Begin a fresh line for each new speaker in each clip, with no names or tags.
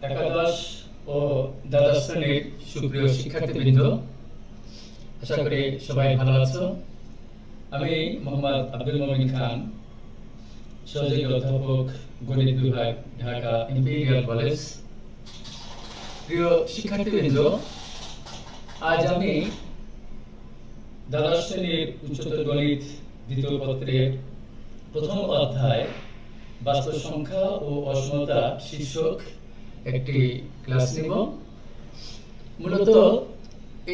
একাদশ ও দ্বাদশ শ্রেণীর সুপ্রিয় শিক্ষার্থীবৃন্দ, আশা করি সবাই ভালো আছো। আমি মোহাম্মদ আব্দুল মমিন খান, সহযোগী অধ্যাপক, গণিত বিভাগ, ঢাকা ইম্পেরিয়াল কলেজ। প্রিয় শিক্ষার্থীবৃন্দ, আজ আমি দ্বাদশ শ্রেণীর উচ্চতর গণিত দ্বিতীয় পত্রের প্রথম অধ্যায় বাস্তব সংখ্যা ও অসমতা শীর্ষক একটি ক্লাস নেব। মূলত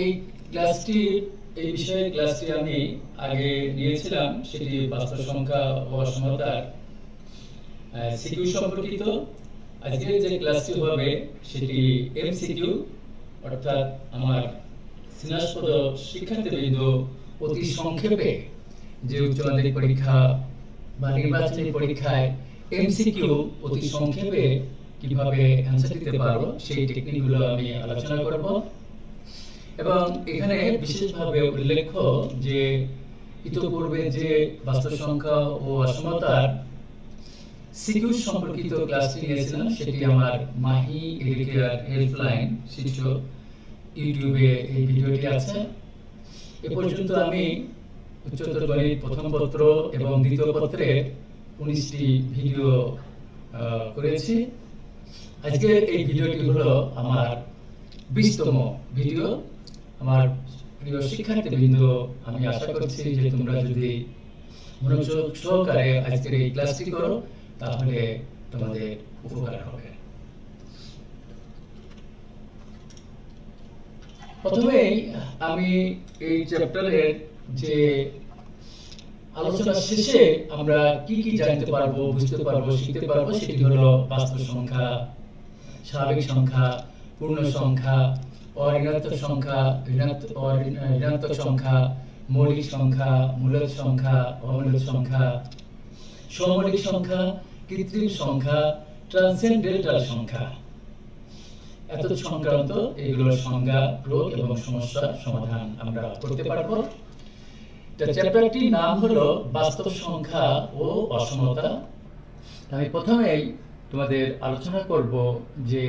এই বিষয়ে ক্লাসটি আমি আগে নিয়েছিলাম, সেটি বাস্তব সংখ্যা ও অসমতার সিকিউ সম্পর্কিত। আজকের যে ক্লাসটি হবে সেটি এমসিকিউ, অর্থাৎ আমার স্নাতক শিক্ষার্থীবৃন্দ অতি সংক্ষেপে যে উচ্চ মাধ্যমিক পরীক্ষা বা নির্বাচনী পরীক্ষায় এমসিকিউ অতি সংক্ষেপে কিভাবে অ্যান্সার দিতে পারো সেই টেকনিকগুলো আমি আলোচনা করব। এবং এখানে বিশেষভাবে উল্লেখ্য যে ইতিপূর্বে যে বাস্তব সংখ্যা ও অসমতার সিকিউ সম্পর্কিত ক্লাসটি নিয়েছিলাম, সেটি আমার মাহি এডুকেয়ার হেল্পলাইন শীর্ষক ইউটিউবে এই ভিডিওটি আছে। এ পর্যন্ত আমি উচ্চতর গণিত প্রথম পত্র এবং দ্বিতীয় পত্রের 19টি ভিডিও করেছি। আজকের এই ভিডিওটি হলো আমার 20তম ভিডিও। আমার প্রিয় শিক্ষার্থীবৃন্দ, আমি আশা করছি যে তোমরা যদি মনোযোগ সহকারে আজকের এই ক্লাসটি করো তাহলে তোমাদের উপকার হবে। প্রথমেই আমি এই চ্যাপ্টারের যে আলোচনা শেষে আমরা কি কি জানতে পারবো, বুঝতে পারবো, শিখতে পারবো, সেটি হলো বাস্তব সংখ্যা, স্বাভাবিক সংখ্যা, পূর্ণ সংখ্যা, অঋণাত্মক সংখ্যা, ঋণাত্মক সংখ্যা, মৌলিক সংখ্যা, মূলদ সংখ্যা, অমূলদ সংখ্যা, সমমৌলিক সংখ্যা, কৃত্রিম সংখ্যা, ট্রান্সেন্ডেন্টাল সংখ্যা, এত সংক্রান্ত এগুলোর সংজ্ঞা, প্রয়োগ এবং সমস্যা সমাধান আমরা করতে পারবো। চ্যাপ্টারটির নাম হলো বাস্তব সংখ্যা ও অসমতা। আমি প্রথমেই তোমাদের আলোচনা করব যে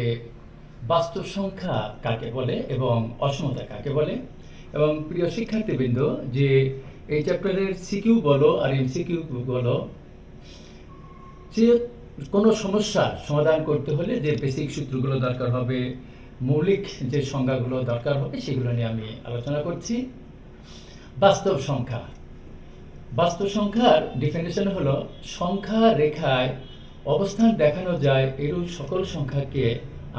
বাস্তব সংখ্যা কাকে বলে এবং অসমতা কাকে বলে। এবং প্রিয় শিক্ষার্থীবৃন্দ, যে এই চ্যাপ্টারের সিকিউ বলো আর এমসিকিউ বলো, যে কোনো সমস্যার সমাধান করতে হলে যে বেসিক সূত্রগুলো দরকার হবে, মৌলিক যে সংজ্ঞাগুলো দরকার হবে, সেগুলো নিয়ে আমি আলোচনা করছি। বাস্তব সংখ্যা, বাস্তব সংখ্যার ডেফিনেশন হলো সংখ্যা রেখায় অবস্থান দেখানো যায় এরূপ সকল সংখ্যাকে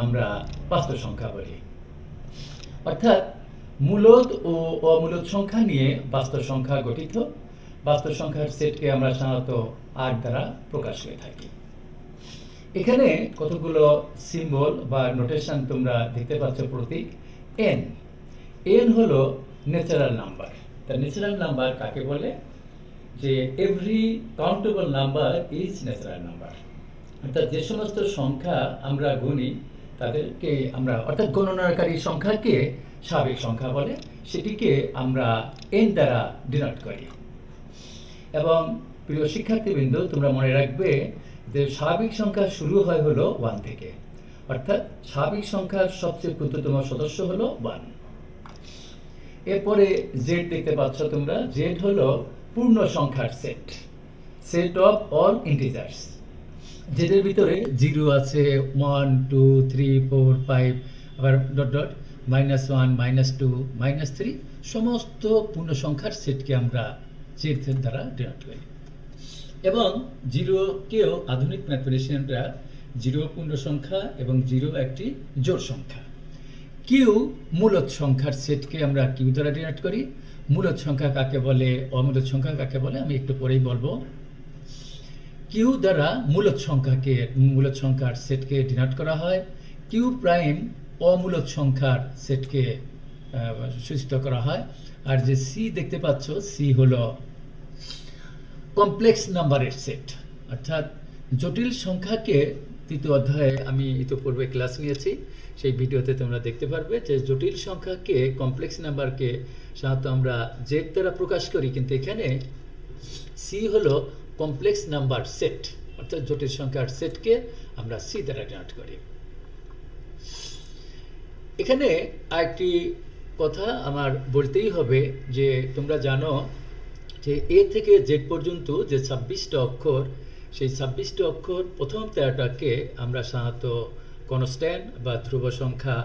আমরা বাস্তব সংখ্যা বলি। অর্থাৎ মূলদ ও অমূলদ সংখ্যা নিয়ে বাস্তব সংখ্যা গঠিত। বাস্তব সংখ্যার সেটকে আমরা সাধারণত 8 দ্বারা প্রকাশ করে থাকি। এখানে কতগুলো সিম্বল বা নোটেশন তোমরা দেখতে পাচ্ছ, প্রতীক এন। এন হলো ন্যাচারাল নাম্বার। তা ন্যাচারাল নাম্বার কাকে বলে? যে every countable number is natural number. অর্থাৎ যে সমস্ত সংখ্যা আমরা গুনি তাদেরকে আমরা, অর্থাৎ গণনাকারী সংখ্যাকে স্বাভাবিক সংখ্যা বলে, সেটিকে আমরা এন দ্বারা ডিনোট করি। এবং প্রিয় শিক্ষার্থীবৃন্দ, তোমরা মনে রাখবে যে স্বাভাবিক সংখ্যা শুরু হয় হলো 1 থেকে, অর্থাৎ স্বাভাবিক সংখ্যার সবচেয়ে ক্ষুদ্রতম সদস্য হলো 1। এরপরে জেড দেখতে পাচ্ছ তোমরা। জেড হলো পূর্ণ সংখ্যার সেট, সেট অফ অল ইন্টিজার্স। জেডের ভিতরে 0 আছে, 1, 2, 3, 4, 5, আবার ডট ডট, -1, -2, -3, সমস্ত পূর্ণ সংখ্যার সেটকে আমরা জেড দ্বারা ডিনোট করি। এবং 0কেও আধুনিক ম্যাথমেটিশিয়ানরা 0 পূর্ণ সংখ্যা এবং 0 একটি জোড় সংখ্যা। কিউ মূলদ সংখ্যার সেটকে আমরা কিউ দ্বারা ডিনোট করি। মূলদ সংখ্যা কাকে বলে, অমূলদ সংখ্যা কাকে বলে, আমি একটু পরেই বলবো। কিউ দ্বারা মূলদ সংখ্যার সেটকে ডিনোট করা হয়। কিউ প্রাইম অমূলদ সংখ্যার সেটকে সূচিত করা হয়। আর যে সি দেখতে পাচ্ছ, সি হলো কমপ্লেক্স নাম্বারের সেট, অর্থাৎ জটিল সংখ্যাকে, তৃতীয় অধ্যায়ে আমি ইতিপূর্বে ক্লাস নিয়েছি, সেই ভিডিওতে তোমরা দেখতে পারবে যে জটিল সংখ্যাকে, কমপ্লেক্স নাম্বারকে সাধারণত আমরা জেড দ্বারা প্রকাশ করি, কিন্তু এখানে সি হলো কমপ্লেক্স নাম্বার সেট, অর্থাৎ জটিল সংখ্যার সেটকে আমরা সি দ্বারা ডিনোট করি। এখানে আরেকটি কথা আমার বলতেই হবে যে তোমরা জানো যে এ থেকে জেড পর্যন্ত যে 26টা অক্ষর, সেই 26টা অক্ষর প্রথম 13টাকে আমরা সাধারণত কনস্ট্যান্ট বা ধ্রুব সংখ্যা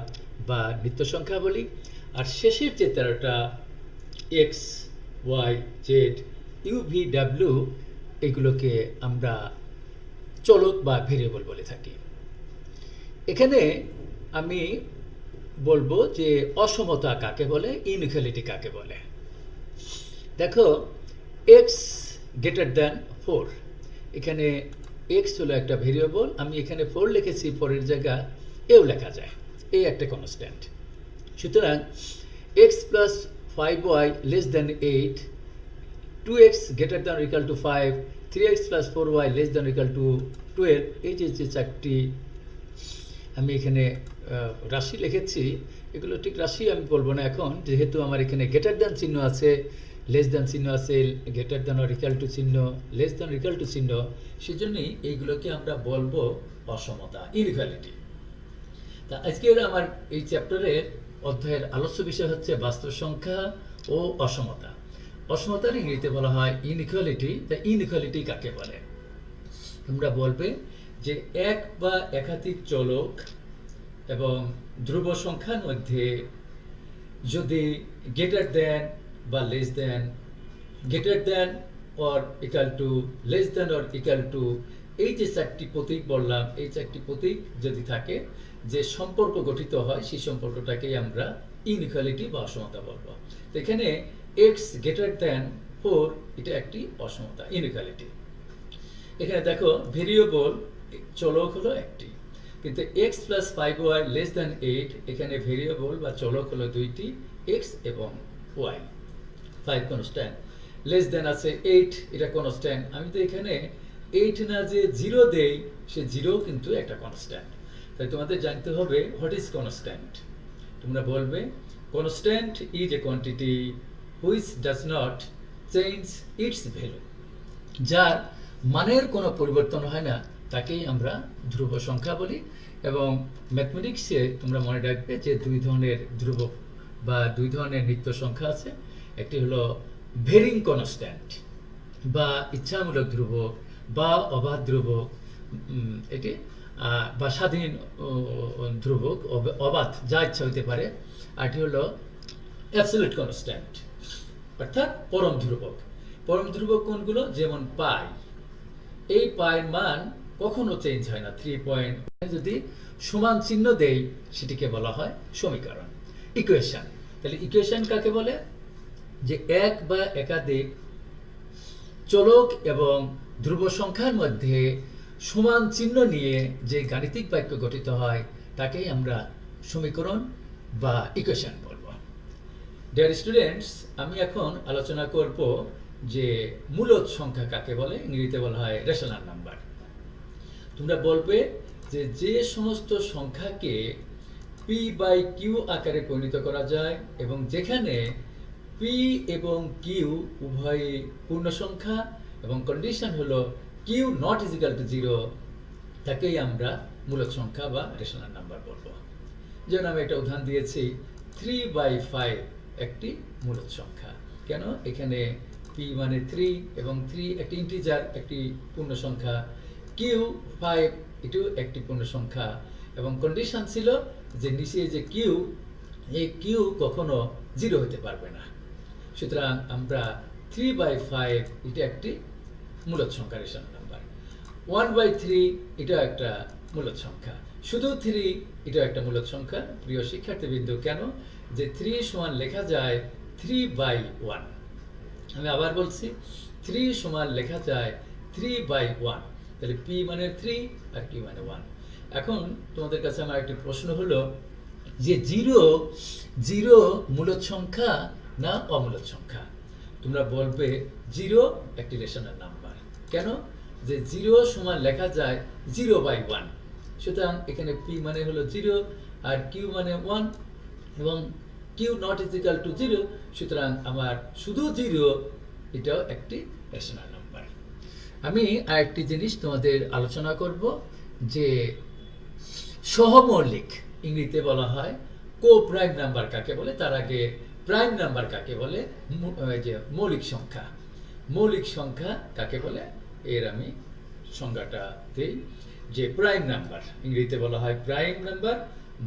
বা নিত্য সংখ্যা বলি, আর শেষের যে 13টা X, Y, Z, U, V, W এগুলোকে আমরা চলক বা ভেরিয়েবল বলে থাকি। এখানে আমি বলবো যে অসমতা কাকে বলে, ইনইকুয়ালিটি কাকে বলে। দেখো এক্স গ্রেটার দ্যান 4, এখানে এক্স হলো একটা ভেরিয়েবল, আমি এখানে 4 লিখেছি, 4 জায়গা এও লেখা যায়, এই একটা কনস্ট্যান্ট। সুতরাং x plus 5y less than 8, 2x greater than equal two 5, 3x plus 4y less than equal two 12, এই যে চারটি আমি এখানে রাশি লিখেছি, এগুলো ঠিক রাশি আমি বলবো না এখন, যেহেতু আমার এখানে গ্রেটার দ্যান চিহ্ন আছে, লেস দ্যান চিহ্ন আছে, greater than or equal to চিহ্ন, লেস দ্যান ইকুয়াল টু চিহ্ন, সেজন্যই এইগুলোকে আমরা বলবো অসমতা, ইনইকুয়ালিটি। তা আজকের আমার এই চ্যাপ্টারের অধ্যায়ের আলোচ্য বিষয় হচ্ছে বাস্তব সংখ্যা ও অসমতা। অসমতার ইংরেজিতে বলা হয় ইনইকুয়ালিটি। তা ইনইকুয়ালিটি কাকে বলে? তোমরা বলবে যে এক বা একাধিক চলক এবং ধ্রুব সংখ্যার মধ্যে যদি গ্রেটার দ্যান বা less than, greater than or equal to, less than or equal to, এই যে চারটি প্রতীক বললাম, এই চারটি প্রতীক যদি থাকে, যে সম্পর্ক গঠিত হয়, সেই সম্পর্কটাকেই আমরা ইনইকুয়ালিটি বা অসমতা বলবো। তো এখানে এক্স গ্রেটার দ্যান 4 এটা একটি অসমতা, ইনইকুয়ালিটি। এখানে দেখো ভেরিয়েবল চলক হলো একটি, কিন্তু x plus 5y less than 8, এখানে ভেরিয়েবল বা চলক হলো দুইটি, x এবং y। 5 কনস্ট্যান্ট, লেস দ্যান আছে 8, এটা কনস্ট্যান্ট। আমি তো এখানে 8 না যে 0 দেই, সে 0 কিন্তু একটা কনস্ট্যান্ট। তাই তোমাদের জানতে হবে হোয়াট ইজ কনস্ট্যান্ট। তোমরা বলবে constant is a quantity which does not change it's value, যার মানের কোনো পরিবর্তন হয় না, তাকেই আমরা ধ্রুব সংখ্যা বলি। এবং ম্যাথমেটিক্সে তোমরা মনে রাখবে যে দুই ধরনের ধ্রুব বা দুই ধরনের নিত্য সংখ্যা আছে। একটি হলো ভেরিং কনস্ট্যান্ট বা ইচ্ছামূলক ধ্রুবক বা অবাধ ধ্রুবক, এটি বা স্বাধীন ধ্রুবক, অবাধ যা ইচ্ছা হইতে পারে। আর এটি হলো অ্যাবসলিউট কনস্ট্যান্ট অর্থাৎ পরম ধ্রুবক। পরম ধ্রুবক কোনগুলো? যেমন পাই, এই পায়ের মান কখনো চেঞ্জ হয় না। 3 পয়েন্ট যদি সমান চিহ্ন দেই, সেটিকে বলা হয় সমীকরণ, ইকুয়েশন। তাহলে ইকুয়েশন কাকে বলে? যে এক বা একাধিক চলক এবং ধ্রুব সংখ্যার মধ্যে সমান চিহ্ন নিয়ে যে গাণিতিক বাক্য গঠিত হয়, তাকেই আমরা সমীকরণ বা ইকুয়েশন বলবো। ডিয়ার স্টুডেন্টস, আমি এখন আলোচনা করব যে মূলদ সংখ্যা কাকে বলে, ইংরেজিতে বলা হয় রেশনাল নাম্বার। তোমরা বলবে যে যে সমস্ত সংখ্যাকে পি বাই কিউ আকারে পরিণত করা যায় এবং যেখানে পি এবং কিউ উভয়ই পূর্ণ সংখ্যা এবং কন্ডিশন হলো Q not is equal to 0, তাকেই আমরা মূলদ সংখ্যা বা রেশনাল নাম্বার বলবো। যেমন আমি একটা উদাহরণ দিয়েছি, 3/5 একটি মূলদ সংখ্যা। কেন? এখানে পি মানে 3 এবং 3 একটি ইন্টিজার, একটি পূর্ণ সংখ্যা, কিউ 5 এটিও একটি পূর্ণ সংখ্যা, এবং কন্ডিশন ছিল যে নিচে যে কিউ, এই কিউ কখনো 0 হতে পারবে না। সুতরাং আমরা 3/5 এটা একটি মূলদ সংখ্যা, রেশনাল নাম্বার। 1/3 এটা একটা মূলদ সংখ্যা। শুধু 3 এটা একটা মূলদ সংখ্যা। প্রিয় শিক্ষার্থীবৃন্দ, কেন? যে 3 সমান লেখা যায় 3/1। আমি আবার বলছি, 3 সমান লেখা যায় 3/1। তাহলে p মানে 3 আর q মানে 1। এখন তোমাদের কাছে আমার একটি প্রশ্ন হলো যে 0 মূলদ সংখ্যা না অমূলদ সংখ্যা? তোমরা বলবে 0 একটি রেশনাল নাম্বার। কেন? যে 0 সমান লেখা যায় 0/1। সুতরাং এখানে p মানে হলো 0 আর q মানে 1 এবং q not is equal to 0, সুতরাং আমার শুধু 0 এটাও একটি রেশনাল নাম্বার। আমি আরেকটি জিনিস তোমাদের আলোচনা করব যে সহমৌলিক, ইংরেজিতে বলা হয়
কো প্রাইম নাম্বার কাকে বলে, তার আগে প্রাইম নাম্বার কাকে বলে, যে মৌলিক সংখ্যা, মৌলিক সংখ্যা কাকে বলে এর আমি সংজ্ঞাটা দেই। যে প্রাইম নাম্বার, ইংরেজিতে বলা হয় প্রাইম নাম্বার,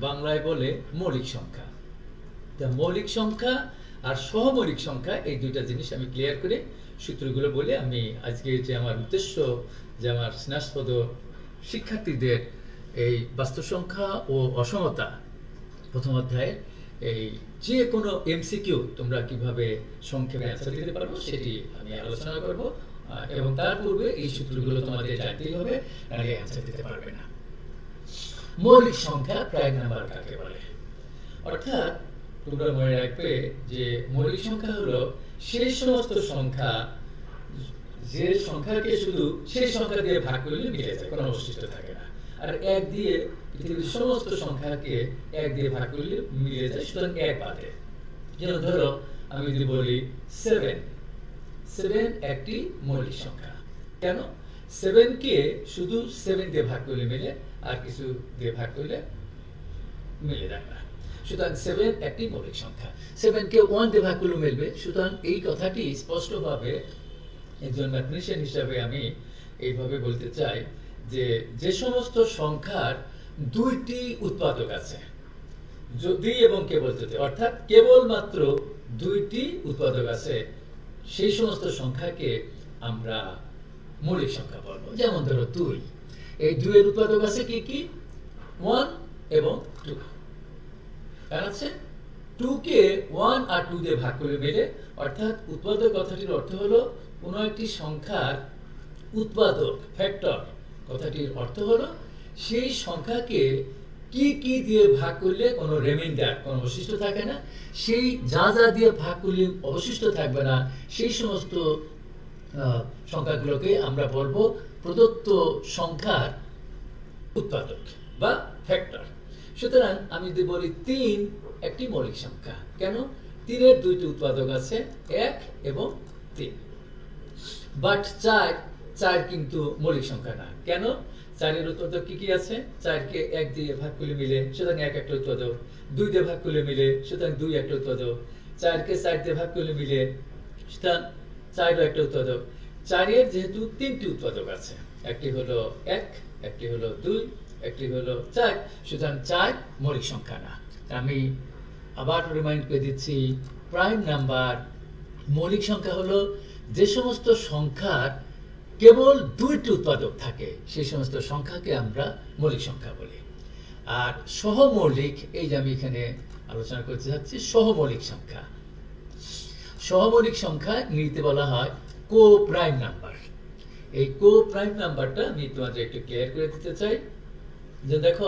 বাংলায় বলে মৌলিক সংখ্যা। তা মৌলিক সংখ্যা আর সহমৌলিক সংখ্যা, এই দুইটা জিনিস আমি ক্লিয়ার করে সূত্রগুলো বলে আমি আজকে যে আমার উদ্দেশ্য, যে আমার স্নাতক শিক্ষার্থীদের এই বাস্তব সংখ্যা ও অসমতা প্রথম অধ্যায়ে এই যে কোনো এমসিকিউ তোমরা কিভাবে সংক্ষেপে অ্যান্সার দিতে পারবো সেটি আমি আলোচনা করব, এবং তার পূর্বে এই সূত্রগুলো তোমাদের জানতেই হবে, নাহলে অ্যান্সার দিতে পারবে না। মৌলিক সংখ্যা প্রাইম নাম্বার কাকে বলে, অর্থাৎ তোমরা মনে রাখবে যে মৌলিক সংখ্যা হলো সেই সমস্ত সংখ্যা যে সংখ্যাকে শুধু সেই সংখ্যা দিয়ে ভাগ করলে মিলে যায়, কোনো অবশিষ্ট থাকে না। আর এক দিয়ে পৃথিবীর সমস্ত সংখ্যাকে এক দিয়ে ভাগ করলে মিলে যায়, সুতরাং এক বাদে। যেমন ধরো আমি যদি বলি 7, 7 একটি মৌলিক সংখ্যা। কেন? 7 কে শুধু 7 দিয়ে ভাগ করলে মিলে, আর কিছু দিয়ে ভাগ করলে মিলে যায় না। সুতরাং 7 একটি মৌলিক সংখ্যা। 7 কে 1 দিয়ে ভাগ করলে মিলবে। সুতরাং এই কথাটি স্পষ্টভাবে একজন ম্যাথমেটিশিয়ান হিসাবে আমি এইভাবে বলতে চাই যে যে সমস্ত সংখ্যার দুইটি উৎপাদক আছে, যদি এবং কেবল যদি, অর্থাৎ কেবলমাত্র দুইটি উৎপাদক আছে, সেই সমস্ত সংখ্যাকে আমরা মৌলিক সংখ্যা বলবো। যেমন ধরো 2, এই 2 এর উৎপাদক আছে কি কি? 1 এবং 2। কার আছে? 2 কে 1 আর 2 দিয়ে ভাগ করে মিলে, অর্থাৎ উৎপাদক কথাটির অর্থ হলো কোনো একটি সংখ্যার উৎপাদক, ফ্যাক্টর কথাটির অর্থ হলো সেই সংখ্যাকে কি কি দিয়ে ভাগ করলে কোনো রিমাইন্ডার, কোনো অবশিষ্ট থাকে না, সেই যা যা দিয়ে ভাগ করলে অবশিষ্ট থাকবে না, সেই সমস্ত সংখ্যাগুলোকে আমরা বলবো প্রদত্ত সংখ্যার উৎপাদক বা ফ্যাক্টর। সুতরাং আমি যদি বলি 3 একটি মৌলিক সংখ্যা। কেন? 3 এর দুইটি উৎপাদক আছে, 1 এবং 3। বাট 4 কিন্তু মৌলিক সংখ্যা না। কেন? 4 এর উৎপাদক কি কি আছে? 4 কে 1 দিয়ে ভাগ করলে মিলে, সুতরাং 1 একটা উৎপাদক। 2 দিয়ে ভাগ করলে মিলে, সুতরাং 2 একটা উৎপাদক। 4 কে 4 দিয়ে ভাগ করলে মিলে, সুতরাং 4 একটা উৎপাদক। 4 এর যেহেতু 3টি উৎপাদক আছে, একটি হলো 1, একটি হলো 2, একটি হলো 4, সুতরাং 4 মৌলিক সংখ্যা না। আমি আবার রিমাইন্ড করে দিচ্ছি, প্রাইম নাম্বার মৌলিক সংখ্যা হলো যে সমস্ত সংখ্যার কেবল 2টি উৎপাদক থাকে, সেই সমস্ত সংখ্যাকে আমরা মৌলিক সংখ্যা বলি। আর সহমৌলিক, এই যে আমি এখানে আলোচনা করতে যাচ্ছি সহমৌলিক সংখ্যা। সহমৌলিক সংখ্যা ইংরেজিতে বলা হয় কো প্রাইম নাম্বার। এই কো প্রাইম নাম্বারটা আমি তোমাদের একটু ক্লিয়ার করে দিতে চাই। যে দেখো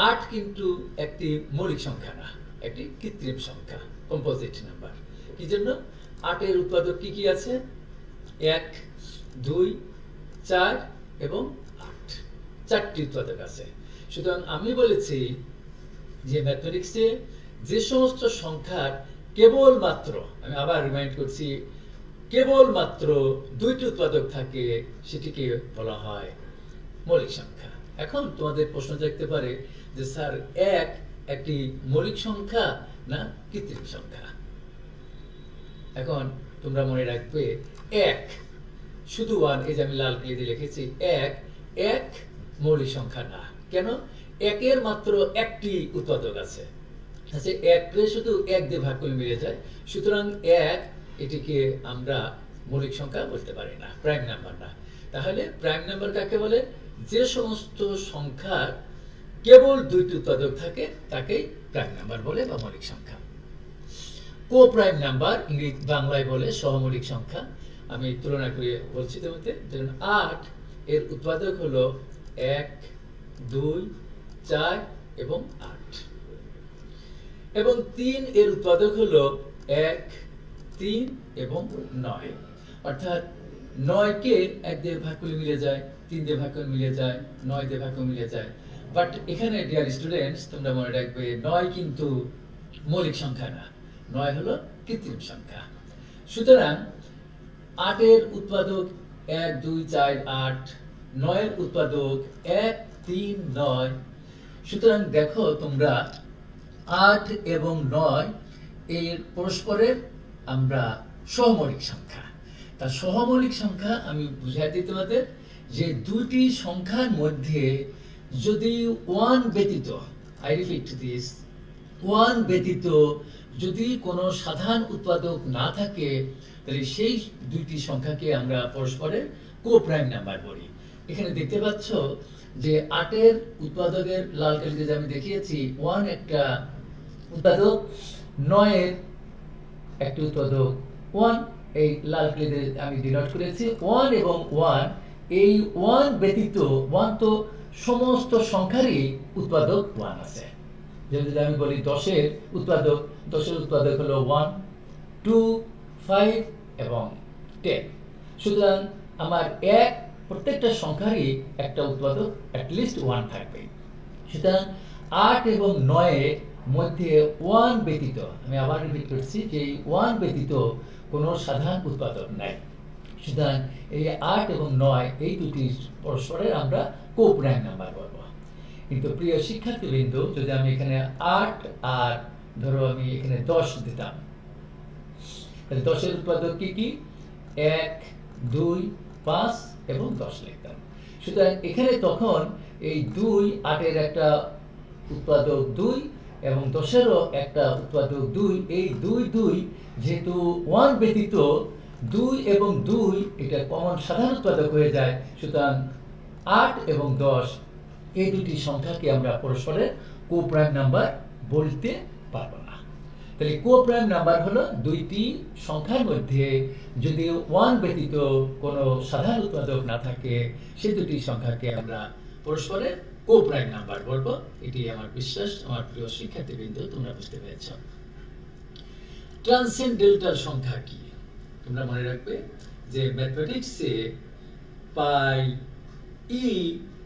8 কিন্তু একটি মৌলিক সংখ্যা না, একটি কৃত্রিম সংখ্যা, কম্পোজিট নাম্বার। কি জন্য? 8 এর উৎপাদক কি কি আছে? 1, 2, 4 এবং 8, 4টি উৎপাদক আছে। সুতরাং আমি বলেছি যে ম্যাথমেটিক্সে যে সমস্ত সংখ্যার কেবলমাত্র, আমি আবার রিমাইন্ড করছি, কেবলমাত্র 2টি উৎপাদক থাকে, সেটিকে বলা হয় মৌলিক সংখ্যা। এখন তোমাদের প্রশ্ন থাকতে পারে যে স্যার 1 একটি মৌলিক সংখ্যা না কৃত্রিম সংখ্যা? এখন তোমরা মনে রাখবে 1 শুধু 1, এই যে আমি লাল কালি দিয়ে লিখেছি, 1 মৌলিক সংখ্যা না। কেন? 1 এর মাত্র একটি উৎপাদক আছে, আচ্ছা 1 কে শুধু 1 দিয়ে ভাগ করে মিলে যায়, সুতরাং 1 এটিকে আমরা মৌলিক সংখ্যা বলতে পারি না, প্রাইম নাম্বার না। তাহলে প্রাইম নাম্বার কাকে বলে? যে সমস্ত সংখ্যার কেবল 2টি উৎপাদক থাকে তাকেই প্রাইম নাম্বার বলে বা মৌলিক সংখ্যা। কো প্রাইম নাম্বার ইংরেজি বাংলায় বলে সহমৌলিক সংখ্যা। আমি তুলনা করে বলছি তোমাদের, যেমন 8 এর উৎপাদক হলো 1, 2, 4 এবং 8, এবং 3 এর উৎপাদক হলো 1, 3 এবং 9। অর্থাৎ 9 কে 1 দিয়ে ভাগ করে মিলে যায়, 3 দিয়ে ভাগ করে মিলে যায়, 9 দিয়ে ভাগ করে মিলে যায়। বাট এখানে ডিয়ার স্টুডেন্টস তোমরা মনে রাখবে 9 কিন্তু মৌলিক সংখ্যা না, 9 হলো কৃত্রিম সংখ্যা। সুতরাং 8 এর উৎপাদক 1, 2, 4, 8, 9 এর উৎপাদক 1, 3, 9। সুতরাং দেখো তোমরা 8 এবং 9 এর পরস্পরের আমরা সহমৌলিক সংখ্যা। তা সহমৌলিক সংখ্যা আমি বুঝাই দিতে পারতে যে দুটি সংখ্যার মধ্যে যদি 1 ব্যতীত, আই রিপিট দিস, 1 ব্যতীত যদি কোনো সাধারণ উৎপাদক না থাকে, তাহলে সেই দুইটি সংখ্যাকে আমরা পরস্পরের কো-প্রাইম নাম্বার বলি। এখানে দেখতে পাচ্ছ যে 8 এর উৎপাদকের লাল কালিতে যে আমি দেখিয়েছি 1 একটা উৎপাদক, 9 এর একটি উৎপাদক 1, এই লাল কালিতে আমি ডিনোট করেছি 1 এবং 1। এই 1 ব্যতীত 1 তো সমস্ত সংখ্যারই উৎপাদক 1 আছে। যেমন যদি আমি বলি 10 এর উৎপাদক হলো 1, 2, 5 এবং 10। সুতরাং আমার প্রত্যেকটা সংখ্যারই একটা উৎপাদক অ্যাটলিস্ট 1 থাকবে। সুতরাং 8 এবং 9 এর মধ্যে 1 ব্যতীত, আমি আবার রিপিট করছি যে 1 ব্যতীত কোনো সাধারণ উৎপাদক নাই। সুতরাং এই 8 এবং 9 এই দুটি পরস্পরের আমরা কো-প্রাইম নাম্বার বলবো। কিন্তু প্রিয় শিক্ষার্থীবৃন্দ, যদি আমি এখানে 8 আর ধরো আমি এখানে 10 দিতাম, তাহলে 10 এর উৎপাদক কি কি? 1, 2, 5 এবং 10 লিখতাম। সুতরাং এখানে তখন এই 2, 8 এর একটা উৎপাদক 2 এবং 10 এরও একটা উৎপাদক 2, এই 2, 2 যেহেতু 1 ব্যতীত 2 এবং 2 এটা কমন সাধারণ উৎপাদক হয়ে যায়। সুতরাং 8 এবং 10 এই দুটি সংখ্যাকে আমরা পরস্পরের কো-প্রাইম নাম্বার বলতে পারবো না। তাহলে কো-প্রাইম নাম্বার হলো দুইটি সংখ্যার মধ্যে যদি 1 ব্যতীত কোনো সাধারণ উৎপাদক না থাকে, সেই দুটি সংখ্যাকে আমরা পরস্পরের কো-প্রাইম নাম্বার বলবো। এটি আমার বিশ্বাস আমার প্রিয় শিক্ষার্থীবৃন্দ তোমরা বুঝতে পেরেছ। ট্রান্সেন্ডেন্টাল সংখ্যা কি? তোমরা মনে রাখবে যে ম্যাথমেটিক্সে পাই, ই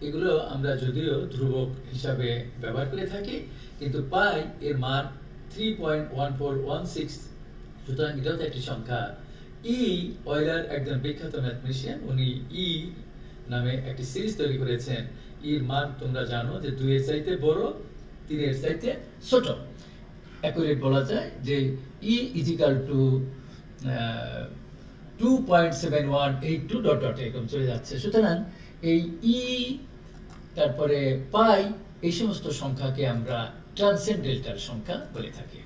এগুলো আমরা যদিও ধ্রুবক হিসাবে ব্যবহার করে থাকি, কিন্তু পাই এর মান 3.1416। সুতরাং এটাও তো একটি সংখ্যা। ই অয়লার একজন বিখ্যাত ম্যাথমেটিশিয়ান, উনি ই নামে একটি সিরিজ তৈরি করেছেন। এর মান তোমরা জানো যে 2 এর চাইতে বড়, 3 এর চাইতে ছোট। অ্যাকুরেট বলা যায় যে ই ইজিক্যাল টু 2.7182 ডট ডট এরকম চলে যাচ্ছে। সুতরাং এই ই তারপরে পাই এই সমস্ত সংখ্যাকে আমরা ট্রান্সেন্ডেন্টাল সংখ্যা বলে থাকি।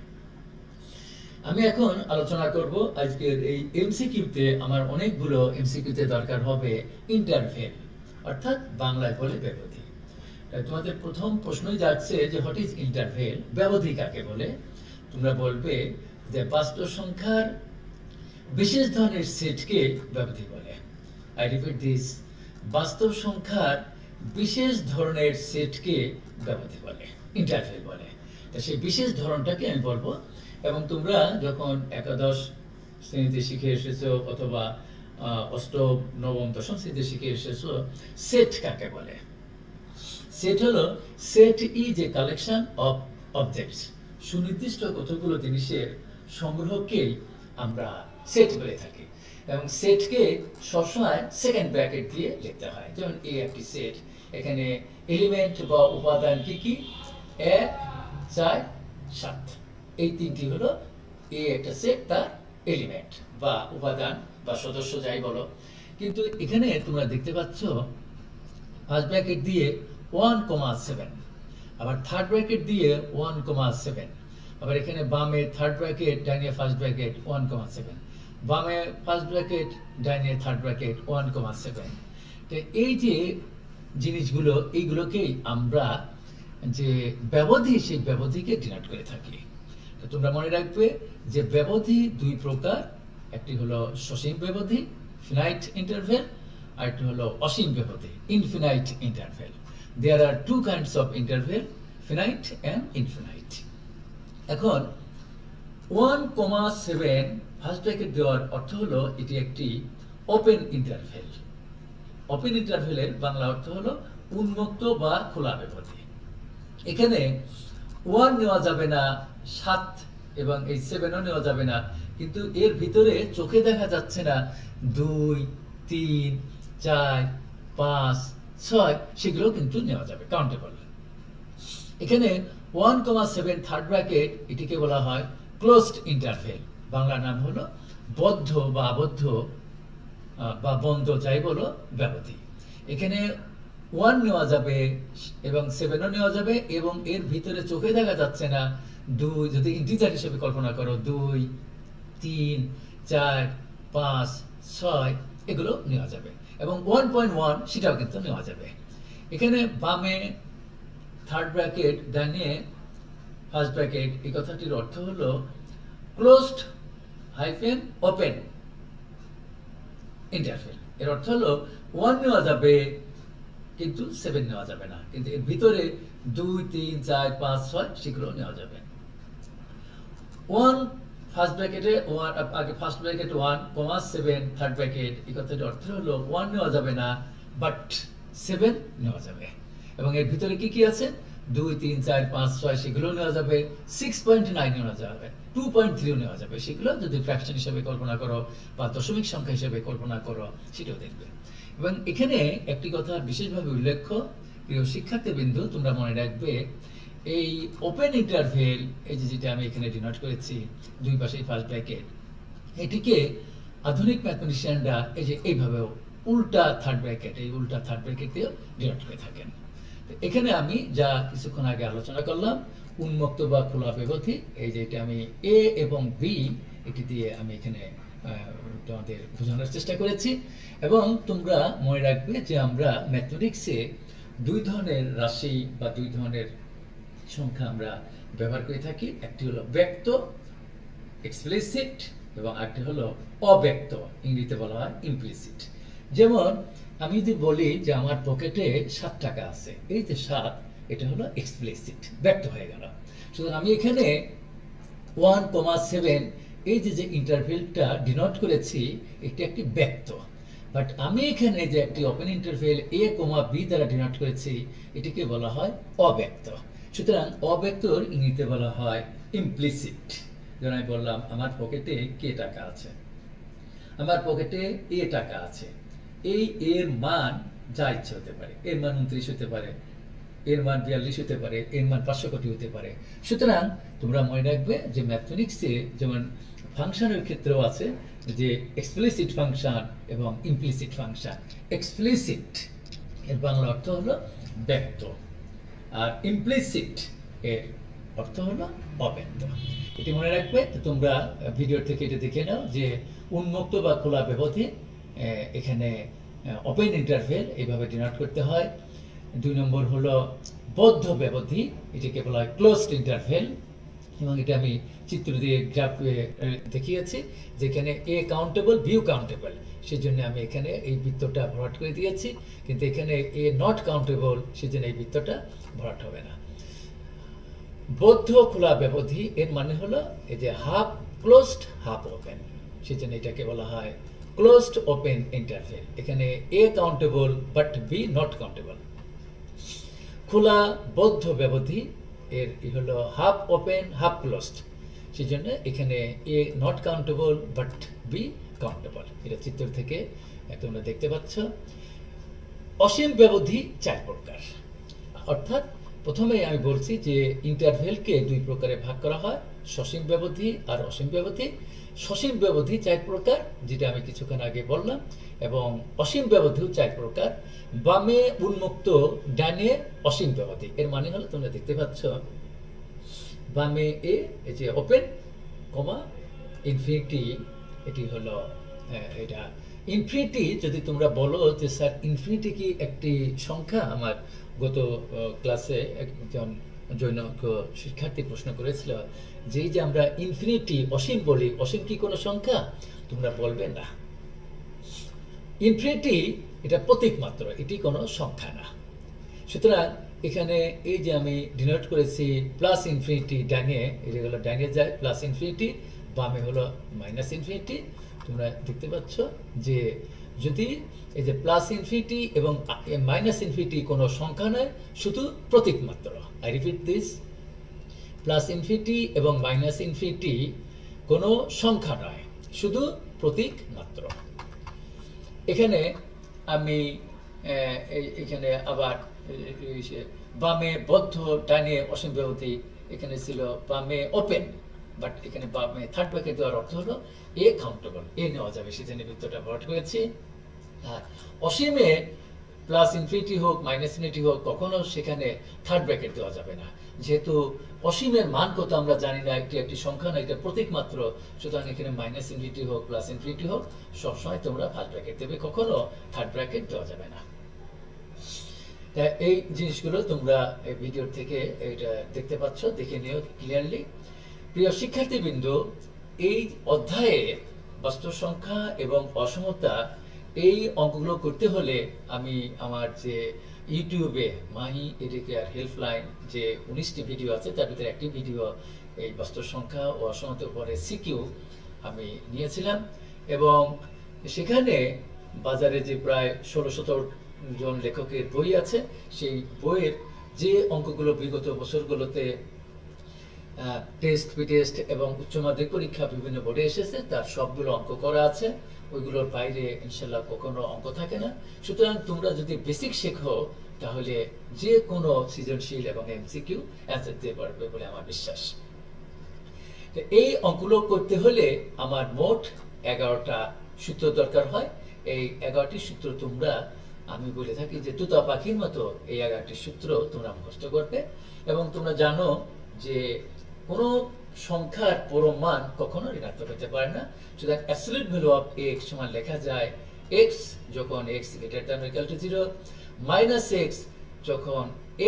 আমি এখন আলোচনা করব আজকের এই এমসিকিউতে, আমার অনেকগুলো এমসিকিউতে দরকার হবে ইন্টারভেল, অর্থাৎ বাংলায় বলে ব্যবধি। তোমাদের প্রথম প্রশ্নই যাচ্ছে যে হোয়াট ইজ ইন্টারভেল, ব্যবধি কাকে বলে? তোমরা বলবে যে বাস্তব সংখ্যার বিশেষ ধরনের সেটকে ব্যবধি বলে। আই রিপিট দিস, বাস্তব সংখ্যার বিশেষ ধরনের সেটকে ব্যবধি বলে, ইন্টারভেল বলে। তা সেই বিশেষ ধরনটাকে আমি বলবো। এবং তোমরা যখন একাদশ শ্রেণীতে শিখে এসেছো অথবা অষ্টম, নবম, দশম শ্রেণীতে শিখে এসেছো সেট কাকে বলে। সেট হলো, set is a collection of objects. সুনির্দিষ্ট কতগুলো জিনিসের সংগ্রহকেই আমরা সেট বলে থাকি। এবং সেটকে সবসময় সেকেন্ড ব্র্যাকেট দিয়ে লিখতে হয়। যেমন এই একটি সেট, এখানে এলিমেন্ট বা উপাদান কি কি? 1, 4, 7, এই তিনটি হলো এই একটা সেট, তার এলিমেন্ট বা উপাদান বা সদস্য যাই বলো। কিন্তু এখানে তোমরা দেখতে পাচ্ছ ফার্স্ট ব্র্যাকেট দিয়ে 1,7, আবার থার্ড ব্র্যাকেট দিয়ে 1,7, আবার এখানে বামে থার্ড ব্র্যাকেট, ডাইনে ফার্স্ট ব্র্যাকেট 1,7, বামে ফার্স্ট ব্র্যাকেট, ডাইনে থার্ড ব্র্যাকেট 1,7। তো এই যে জিনিসগুলো, এইগুলোকেই আমরা যে ব্যবধি, সেই ব্যবধিকে ডিনোট করে থাকি। তোমরা মনে রাখবে যে ব্যবধি দুই প্রকার, একটি হলো সসীম ব্যবধি ফিনাইট ইন্টারভেল, আর একটি হলো অসীম ব্যবধি infinite interval. There are two kinds of interval, finite and infinite. এখন 1,7 ফার্স্ট ব্র্যাকেট দেওয়ার অর্থ হলো এটি একটি ওপেন ইন্টারভেল। ওপেন ইন্টারভেলের বাংলা অর্থ হলো উন্মুক্ত বা খোলা ব্যবধি। এখানে 1 নেওয়া যাবে না, 7 এবং এই 7ও নেওয়া যাবে না, কিন্তু এর ভিতরে চোখে দেখা যাচ্ছে না 2, 3, 4, 5, 6, সেগুলো কিন্তু নেওয়া যাবে, কাউন্টেবল। এখানে 1,7 থার্ড ব্র্যাকেট, এটিকে বলা হয় ক্লোজড ইন্টারভেল। বাংলা নাম হলো বদ্ধ বা আবদ্ধ বা বন্ধ যাই বলো ব্যবধি। এখানে 1 নেওয়া যাবে এবং 7ও নেওয়া যাবে, এবং এর ভিতরে চোখে দেখা যাচ্ছে না 2, যদি ইন্টিজার হিসেবে কল্পনা করো 2, 3, 4, 5, 6 এগুলো নেওয়া যাবে, এবং 1.1 সেটাও কিন্তু নেওয়া যাবে। এখানে বামে থার্ড ব্র্যাকেট, ডানে ফার্স্ট ব্র্যাকেট, এই কথাটির অর্থ হলো ক্লোজড হাইফেন ওপেন ইন্টারভেল। এর অর্থ হলো 1 নেওয়া যাবে কিন্তু 7 নেওয়া যাবে না, কিন্তু এর ভিতরে 2, 3, 4, 5, 6 সেগুলো নেওয়া যাবে। 1 ফার্স্ট ব্র্যাকেটে, আগে ফার্স্ট ব্র্যাকেট 1,7 থার্ড ব্র্যাকেট, এই কথাটির অর্থ হলো 1 নেওয়া যাবে না বাট 7 নেওয়া যাবে, এবং এর ভিতরে কি কি আছে 2, 3, 4, 5, 6 সেগুলো নেওয়া যাবে, 6.9 নেওয়া যাবে, 2.3 নেওয়া যাবে, সেগুলো যদি ফ্র্যাকশন হিসেবে কল্পনা করো বা দশমিক সংখ্যা হিসেবে কল্পনা করো সেটাও দেখবে। এবং এখানে একটি কথা বিশেষভাবে উল্লেখ্য, প্রিয় শিক্ষার্থীবৃন্দু, তোমরা মনে রাখবে এই ওপেন ইন্টারভেল, এই যে যেটা আমি এখানে ডিনোট করেছি দুই পাশে ফার্স্ট ব্র্যাকেট, এটিকে আধুনিক ম্যাথমেটিশিয়ানরা এই যে এইভাবেও উল্টা থার্ড ব্র্যাকেট, এই উল্টা থার্ড ব্র্যাকেট দিয়েও ডিনোট করে থাকেন। এখানে আমি যা কিছুক্ষণ আগে আলোচনা করলাম, উন্মুক্ত বা খোলা ব্যবধি, এই যে এটা আমি এ এবং বি এটি দিয়ে আমি এখানে তোমাদের বোঝানোর চেষ্টা করেছি। এবং তোমরা মনে রাখবে যে আমরা ম্যাথমেটিক্সে দুই ধরনের রাশি বা দুই ধরনের সংখ্যা আমরা ব্যবহার করে থাকি। একটি হলো ব্যক্ত এক্সপ্লিসিট, এবং আরেকটি হলো অব্যক্ত, ইংরেজিতে বলা হয় ইমপ্লিসিট। যেমন আমি যদি বলি যে আমার পকেটে 7 টাকা আছে, এই যে 7, এটা হলো এক্সপ্লিসিট, ব্যক্ত হয়ে গেল। সুতরাং আমি এখানে 1,7 এই যে ইন্টারভেলটা ডিনোট করেছি, এটি একটি ব্যক্ত। বাট আমি এখানে যে একটি ওপেন ইন্টারভেল a, b দ্বারা ডিনোট করেছি, এটিকে বলা হয় অব্যক্ত। সুতরাং অব্যক্তর ইংরেজিতে বলা হয় ইমপ্লিসিট। যেমন আমি বললাম আমার পকেটে কে টাকা আছে, আমার পকেটে এ টাকা আছে, এই এর মান যা ইচ্ছে হতে পারে, এর মান 29 হতে পারে, এর মান 42 হতে পারে, এর মান 500 কোটি হতে পারে। সুতরাং তোমরা মনে রাখবে যে ম্যাথমেটিক্সে যেমন ফাংশনের ক্ষেত্রেও আছে যে এক্সপ্লিসিট ফাংশন এবং ইমপ্লিসিট ফাংশন। এক্সপ্লিসিট এর বাংলা অর্থ হলো ব্যক্ত, আর ইমপ্লিসিট এর অর্থ হলো অব্যক্ত। এটি মনে রাখবে। তোমরা ভিডিও থেকে এটা দেখে নাও যে উন্মুক্ত বা খোলা ব্যবধি, এখানে ওপেন ইন্টারভেল এইভাবে ডিনোট করতে হয়। 2 নম্বর হলো বদ্ধ ব্যবধি, এটাকে বলা হয় ক্লোজড ইন্টারভেল, এবং এটা আমি চিত্র দিয়ে গ্রাফ দেখিয়েছি, যেখানে এ কাউন্টেবল, বিউ কাউন্টেবল, সেজন্য আমি এখানে এই বৃত্তটা ভরাট করে দিয়েছি, কিন্তু এখানে এ নট কাউন্টেবল, সেজন্য এই বৃত্তটা ভরাট হবে না। বদ্ধ খোলা ব্যবধি এর মানে হলো এই যে হাফ ক্লোজড হাফ ওপেন, সেজন্য এটাকে বলা হয় ক্লোজড ওপেন ইন্টারভেল। এখানে A countable but B not countable. খোলা বদ্ধ ব্যবধি এর হলো হাফ ওপেন হাফ ক্লোজড, সেজন্য এখানে A not countable but B countable. এটা চিত্র থেকে তোমরা দেখতে পাচ্ছ। অসীম ব্যবধি 4 প্রকার, অর্থাৎ প্রথমে আমি বলছি যে ইন্টারভেলকে 2 প্রকারে ভাগ করা হয়, সসীম ব্যবধি আর অসীম ব্যবধি। সসীম ব্যবধি 4 প্রকার, যেটা আমি কিছুক্ষণ আগে বললাম, এবং অসীম ব্যবধিও 4 প্রকার। বামে উন্মুক্ত, ডানে অসীম ব্যবধি। এর মানে হলো তোমরা দেখতে পাচ্ছ বামে এ, এই যে ওপেন কমা ইনফিনিটি, এটি হলো এটা ইনফিনিটি। যদি তোমরা বলো যে স্যার ইনফিনিটি কি একটি সংখ্যা, আমার গত ক্লাসে একজন জৈনক শিক্ষার্থী প্রশ্ন করেছিল যে এই যে আমরা ইনফিনিটি অসীম বলি, অসীম কি কোনো সংখ্যা? তোমরা বলবে না, ইনফিনিটি এটা প্রতীক মাত্র, এটি কোনো সংখ্যা না। সুতরাং এখানে এই যে আমি ডিনোট করেছি প্লাস ইনফিনিটি, ডানে এটা হলো ডানে যায় প্লাস ইনফিনিটি, বামে হলো মাইনাস ইনফিনিটি। তোমরা দেখতে পাচ্ছ যে যদি এই যে প্লাস ইনফিনিটি এবং মাইনাস ইনফিনিটি কোনো সংখ্যা নয়, শুধু প্রতীক মাত্র। I repeat this, plus infinity এবং মাইনাস ইনফিনিটি কোনো সংখ্যা নয়, শুধু প্রতীক মাত্র। এখানে আমি
এখানে আবার বামে বদ্ধ, ডানে অসীম ব্যবধি, এখানে ছিল বামে ওপেন, বাট এখানে বামে থার্ড ব্র্যাকেট দেওয়ার অর্থ হলো এ কাউন্টেবল, এ নেওয়া যাবে, সেজন্য বৃত্তটা ভরাট করেছি। আর অসীমে প্লাস ইনফিনিটি হোক মাইনাস ইনফিনিটি হোক, কখনো সেখানে থার্ড ব্র্যাকেট দেওয়া যাবে না, যেহেতু অসীমের মান কত আমরা জানি না, একটি সংখ্যা না, এটা প্রতীক মাত্র। সুতরাং এখানে মাইনাস ইনফিনিটি হোক প্লাস ইনফিনিটি হোক, সবসময় তোমরা ফার্স্ট ব্র্যাকেট দেবে, কখনো থার্ড ব্র্যাকেট দেওয়া যাবে না। তা এই জিনিসগুলো তোমরা এই ভিডিওর থেকে এটা দেখতে পাচ্ছ, দেখে নিও ক্লিয়ারলি। প্রিয় শিক্ষার্থীবৃন্দ, এই অধ্যায়ে বাস্তব সংখ্যা এবং অসমতা এই অঙ্কগুলো করতে হলে আমি আমার যে ইউটিউবে মাহি এডুকেয়ার হেল্পলাইন যে 19টি ভিডিও আছে, তার ভিতরে একটি ভিডিও এই বাস্তব সংখ্যা ও অসমতার উপরে সিকিউ আমি নিয়েছিলাম, এবং সেখানে বাজারে যে প্রায় 16-17 জন লেখকের বই আছে, সেই বইয়ের যে অঙ্কগুলো বিগত বছরগুলোতে টেস্ট, প্রি-টেস্ট এবং উচ্চ মাধ্যমিক পরীক্ষা বিভিন্ন বোর্ডে এসেছে, তার সবগুলো অঙ্ক করা আছে। ওইগুলোর বাইরে ইনশাল্লাহ কখনো অঙ্ক থাকে না। সুতরাং তোমরা যদি বেসিক শেখো, তাহলে যে কোনো সৃজনশীল এবং এমসিকিউ অ্যান্সার দিতে পারবে বলে আমার বিশ্বাস। তো এই অঙ্কগুলো করতে হলে আমার মোট 11টা সূত্র দরকার হয়। এই 11টি সূত্র তোমরা, আমি বলে থাকি যে তুতা পাখির মতো এই 11টি সূত্র তোমরা মুখস্থ করবে। এবং তোমরা জানো যে কোনো সংখ্যার পরম মান কখনো ঋণাত্মক হতে পারে না। সুতরাং অ্যাবসলিউট ভ্যালু অফ x সমান লেখা যায় x যখন x greater than or equal to 0 minus x যখন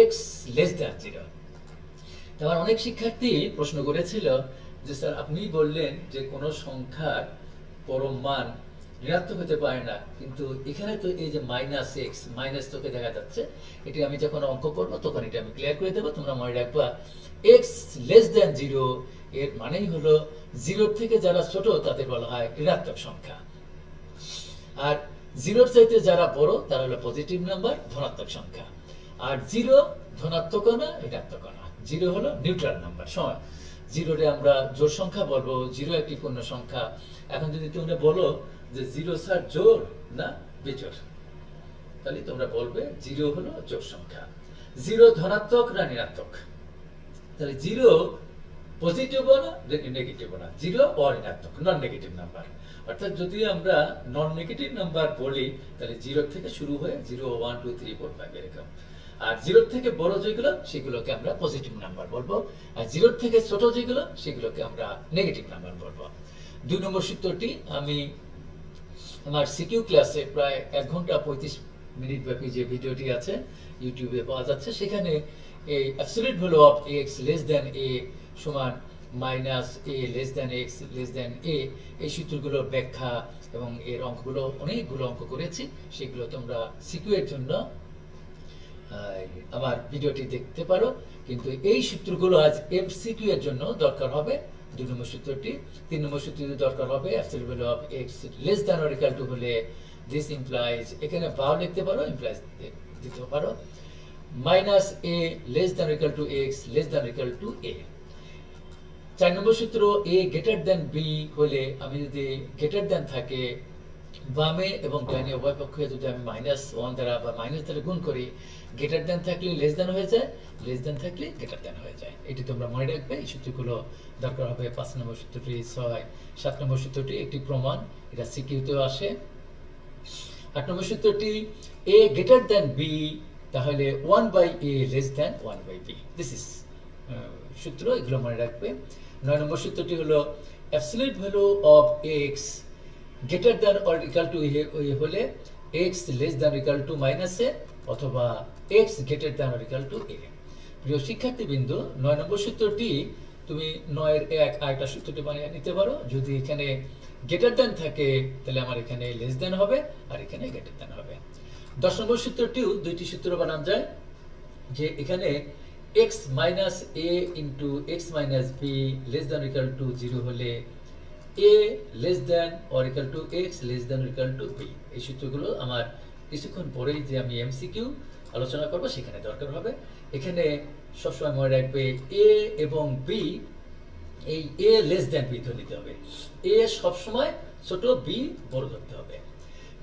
x লেস দ্যান 0। তারপর অনেক শিক্ষার্থী প্রশ্ন করেছিল যে স্যার আপনি বললেন যে কোনো সংখ্যার পরম মান ঋণাত্মক হতে পারে না, কিন্তু এখানে তো এই যে মাইনাস এক্স, মাইনাস তোকে দেখা যাচ্ছে, এটি আমি যখন অঙ্ক করবো তখন এটা আমি ক্লিয়ার করে দেবো। তোমরা মনে রাখবা এক্স লেস দ্যান 0 এর মানেই হলো 0 থেকে যারা ছোট তাদের বলা হয় ঋণাত্মক সংখ্যা, আর 0 চাইতে যারা বড় তারা হলো পজিটিভ নাম্বার, ধনাত্মক সংখ্যা। আর 0 ধনাত্মক না ঋণাত্মক না, 0 হলো নিউট্রাল নাম্বার। সময় 0 রে আমরা জোড় সংখ্যা বলবো, 0 একটি পূর্ণ সংখ্যা। এখন যদি তোমরা বলো যে 0 স্যার জোড় না বিজোড়, তাহলে তোমরা বলবে 0 হলো জোড় সংখ্যা। 0 ধনাত্মক না ঋণাত্মক, তাহলে 0 পজিটিভ না নেগেটিভ না, 0 অঋণাত্মক, নন নেগেটিভ নাম্বার। অর্থাৎ যদি আমরা নন নেগেটিভ নাম্বার বলি, তাহলে 0 থেকে শুরু হয়ে 0 1 2 3 4 5 এরকম। আর 0 থেকে বড় যেগুলো সেগুলোকে আমরা পজিটিভ নাম্বার বলবো, আর 0 থেকে ছোট যেগুলো সেগুলোকে আমরা নেগেটিভ নাম্বার বলবো। 2 নম্বর সূত্রটি আমি আমার সিকিউ ক্লাসে প্রায় 1 ঘন্টা 35 মিনিট ব্যাপী যে ভিডিওটি আছে ইউটিউবে পাওয়া যাচ্ছে, সেখানে এই absolute value of x less than a সমান minus a less than x less than a, এই সূত্রগুলোর ব্যাখ্যা এবং এর অঙ্কগুলো, অনেকগুলো অঙ্ক করেছি, সেগুলো তোমরা সিকিউ এর জন্য আমার ভিডিওটি দেখতে পারো। কিন্তু এই সূত্রগুলো আজ এমসিকিউ এর জন্য দরকার হবে। 2 নম্বর সূত্রটি। 3 নম্বর সূত্রটি দরকার হবে absolute value of x less than or equal to হলে দিস ইমপ্লাইজ, এখানে ভাও লিখতে পারো, ইমপ্লাইজ দিতে পারো, minus a less than or equal to x less than or equal to a। 4 নম্বর সূত্র, a গ্রেটার দ্যান b হলে, আমি যদি গ্রেটার দ্যান থাকে বামে এবং ডানে উভয় পক্ষে যদি আমি -1 দ্বারা বা মাইনাস দ্বারা গুণ করি, গ্রেটার দ্যান থাকলে লেস দ্যান হয়ে যায়, লেস দ্যান থাকলে গ্রেটার দ্যান হয়ে যায়। এটি তোমরা মনে রাখবে। এই সূত্রগুলো দরকার হবে। 5 নম্বর সূত্রটি, 6, 7 নম্বর সূত্রটি একটি প্রমাণ, এটা সিকিউতেও আসে। 8 নম্বর সূত্রটি, a গ্রেটার দ্যান b, তাহলে 1/a less than 1/b। This is সূত্র, এগুলো মনে রাখবে। 9 নম্বর সূত্রটি হলো absolute value of x greater than or equal to a হলে x less than equal two minus a অথবা x greater than or equal to a। প্রিয় শিক্ষার্থীবৃন্দ, 9 নম্বর সূত্রটি তুমি 9 এর 1 আরেকটা সূত্রটি বানিয়ে নিতে পারো। যদি এখানে গ্রেটার দ্যান থাকে তাহলে আমার এখানে লেস দ্যান হবে আর এখানে গ্রেটার দ্যান হবে। 10 নম্বর সূত্রটিও দুইটি সূত্র বানানো যায়, যে এখানে x minus a into x minus b less than equal to 0 হলে a less than or equal to x less than or equal to b। এই সূত্রগুলো আমার কিছুক্ষণ পরেই যে আমি এমসিকিউ আলোচনা করব সেখানে দরকার হবে। এখানে সবসময় মনে রাখবে a এবং b, এই a লেস দ্যান b ধরে নিতে হবে, a সবসময় ছোট, b বড় ধরতে হবে।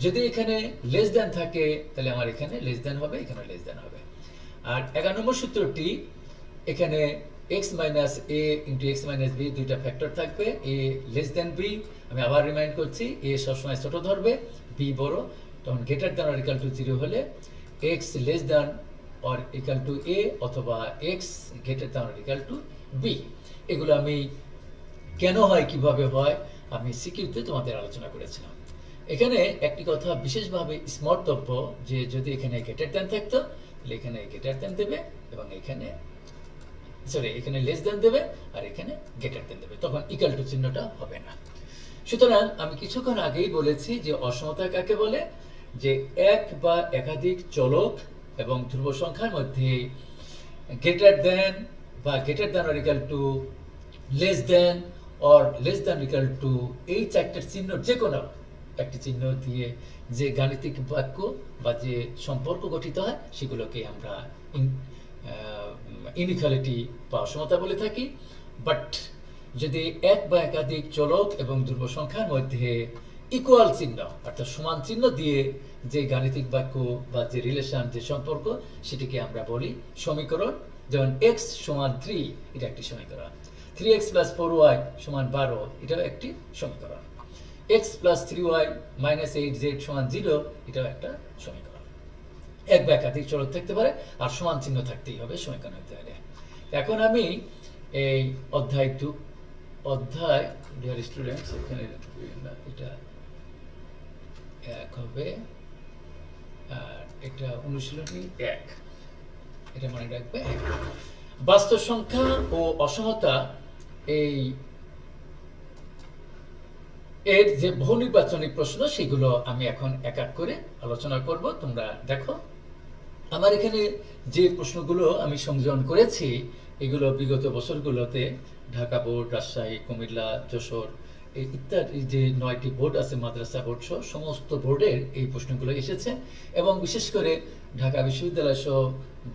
যদি এখানে লেস দ্যান থাকে তাহলে আমার এখানে লেস দ্যান হবে, এখানে লেস দ্যান হবে। আর 11 নম্বর সূত্রটি, এখানে x minus a into x minus B দুইটা ফ্যাক্টর থাকবে, a লেস দ্যান b। আমি আবার রিমাইন্ড করছি, a সবসময় ছোট ধরবে, b বড়। তখন greater than or equal to 0 হলে x less than or equal to a অথবা x greater than or equal to b। এগুলো আমি কেন হয়, কিভাবে হয়, আমি সিকিউতে তোমাদের আলোচনা করেছিলাম। এখানে একটি কথা বিশেষভাবে স্মর্তব্য, যে যদি এখানে গ্রেটার দ্যান থাকতো তাহলে এখানে গ্রেটার দ্যান দেবে এবং এখানে এখানে লেস দ্যান দেবে আর এখানে গ্রেটার দ্যান দেবে, তখন ইকুয়াল টু চিহ্নটা হবে না। সুতরাং আমি কিছুক্ষণ আগেই বলেছি যে অসমতা কাকে বলে, যে এক বা একাধিক চলক এবং ধ্রুব সংখ্যার মধ্যে গ্রেটার দ্যান বা greater than or equal to, less than or less than equal two, এই চারটার চিহ্ন যে কোনো একটি চিহ্ন দিয়ে যে গাণিতিক বাক্য বা যে সম্পর্ক গঠিত হয় সেগুলোকে আমরা ইনইকুয়ালিটি বা অসমতা বলে থাকি। বাট যদি এক বা একাধিক চলক এবং ধ্রুব সংখ্যার মধ্যে ইকুয়াল চিহ্ন অর্থাৎ সমান চিহ্ন দিয়ে যে গাণিতিক বাক্য বা যে রিলেশন, যে সম্পর্ক, সেটিকে আমরা বলি সমীকরণ। যেমন x সমান 3, এটা একটি সমীকরণ। 3x প্লাস 4y সমান 12, এটাও একটি সমীকরণ। x plus 3y minus 8z সমান 0, এটাও একটা সমীকরণ। এক বা একাধিক চলক থাকতে পারে আর সমান চিহ্ন থাকতেই হবে সমীকরণ হতে হলে। এখন আমি এই অধ্যায় ডিয়ার স্টুডেন্টস, এখানে এটা এক হবে আর এটা অনুশীলনী 1, এটা মনে রাখবে। বাস্তব সংখ্যা ও অসমতা এর যে বহু নির্বাচনিক প্রশ্ন, সেগুলো আমি এখন এক এক করে আলোচনা করব। তোমরা দেখো, আমার এখানে যে প্রশ্নগুলো আমি সংযোজন করেছি এগুলো বিগত বছরগুলোতে ঢাকা বোর্ড, রাজশাহী, কুমিল্লা, যশোর ইত্যাদি যে 9টি বোর্ড আছে, মাদ্রাসা বোর্ড সহ সমস্ত বোর্ডের এই প্রশ্নগুলো এসেছে। এবং বিশেষ করে ঢাকা বিশ্ববিদ্যালয় সহ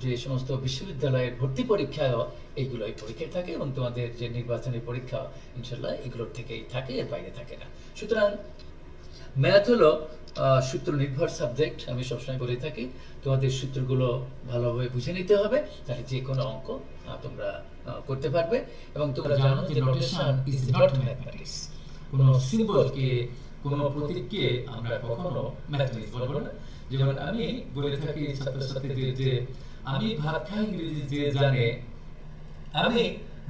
যে সমস্ত বিশ্ববিদ্যালয়ের ভর্তি পরীক্ষায়ও এইগুলোই পরীক্ষায় থাকে এবং তোমাদের যে নির্বাচনী পরীক্ষা ইনশাল্লাহ এগুলোর থেকেই থাকে, এর বাইরে থাকে না। সুতরাং ম্যাথ হলো সূত্র নির্ভর সাবজেক্ট। আমি সবসময় বলে থাকি তোমাদের সূত্রগুলো ভালোভাবে বুঝে নিতে হবে, তাহলে যে কোনো অঙ্ক তোমরা করতে পারবে। এবং তোমরা জানো যে নোটেশন ইজ নট ম্যাথমেটিক্স। কোনো সিম্বলকে, কোনো প্রতীককে আমরা কখনো ম্যাথমেটিক্স বলবো না। যেমন আমি বলে থাকি ছাত্রছাত্রীদের যে আমি ভাত খাই ইংরেজি যে জানে, আমি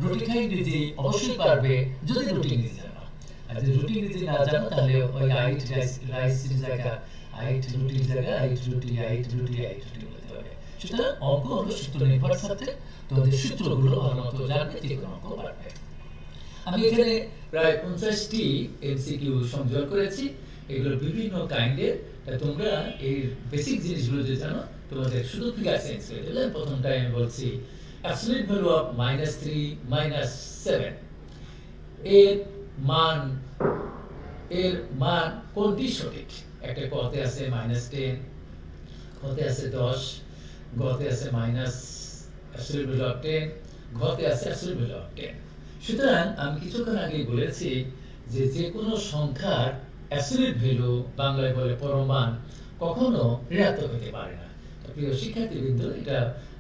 রুটি খাই ইংরেজি অবশ্যই পারবে যদি রুটি ইংরেজি জানো। আর যদি রুটি ইংরেজি না জানো তাহলে ওই আইট রাইসের জায়গা আইট রুটির জায়গা আইট রুটি বলতে হবে। সুতরাং অঙ্ক হলো সূত্র নির্ভর সাবজেক্ট। তোমাদের সূত্রগুলো ভালো মতো জানবে, যে কোনো অঙ্ক পারবে। আমি এখানে প্রায় 50টি এমসিকিউ সংযোগ করেছি। এগুলো বিভিন্ন কাইন্ডের। তোমরা এই বেসিক জিনিসগুলো যে জানো, তোমাদের শুধু ফিগার সেন্স হয়ে গেলে। প্রথমটাই আমি বলছি অ্যাবসলিউট ভ্যালু অফ -3 -7 এর মান কোনটি সঠিক? একটা কতে আছে -10, কতে আছে 10, গতে আছে অ্যাবসলিউট ভ্যালু অফ 10, ঘতে আছে অ্যাবসলিউট ভ্যালু অফ 10। সুতরাং আমি কিছুক্ষণ আগে বলেছি যে যে কোনো সংখ্যার অ্যাবসলিউট ভ্যালু, বাংলায় বলে পরমান, কখনো ঋণাত্মক হতে পারে না। প্রিয় শিক্ষার্থীবৃন্দ, এটা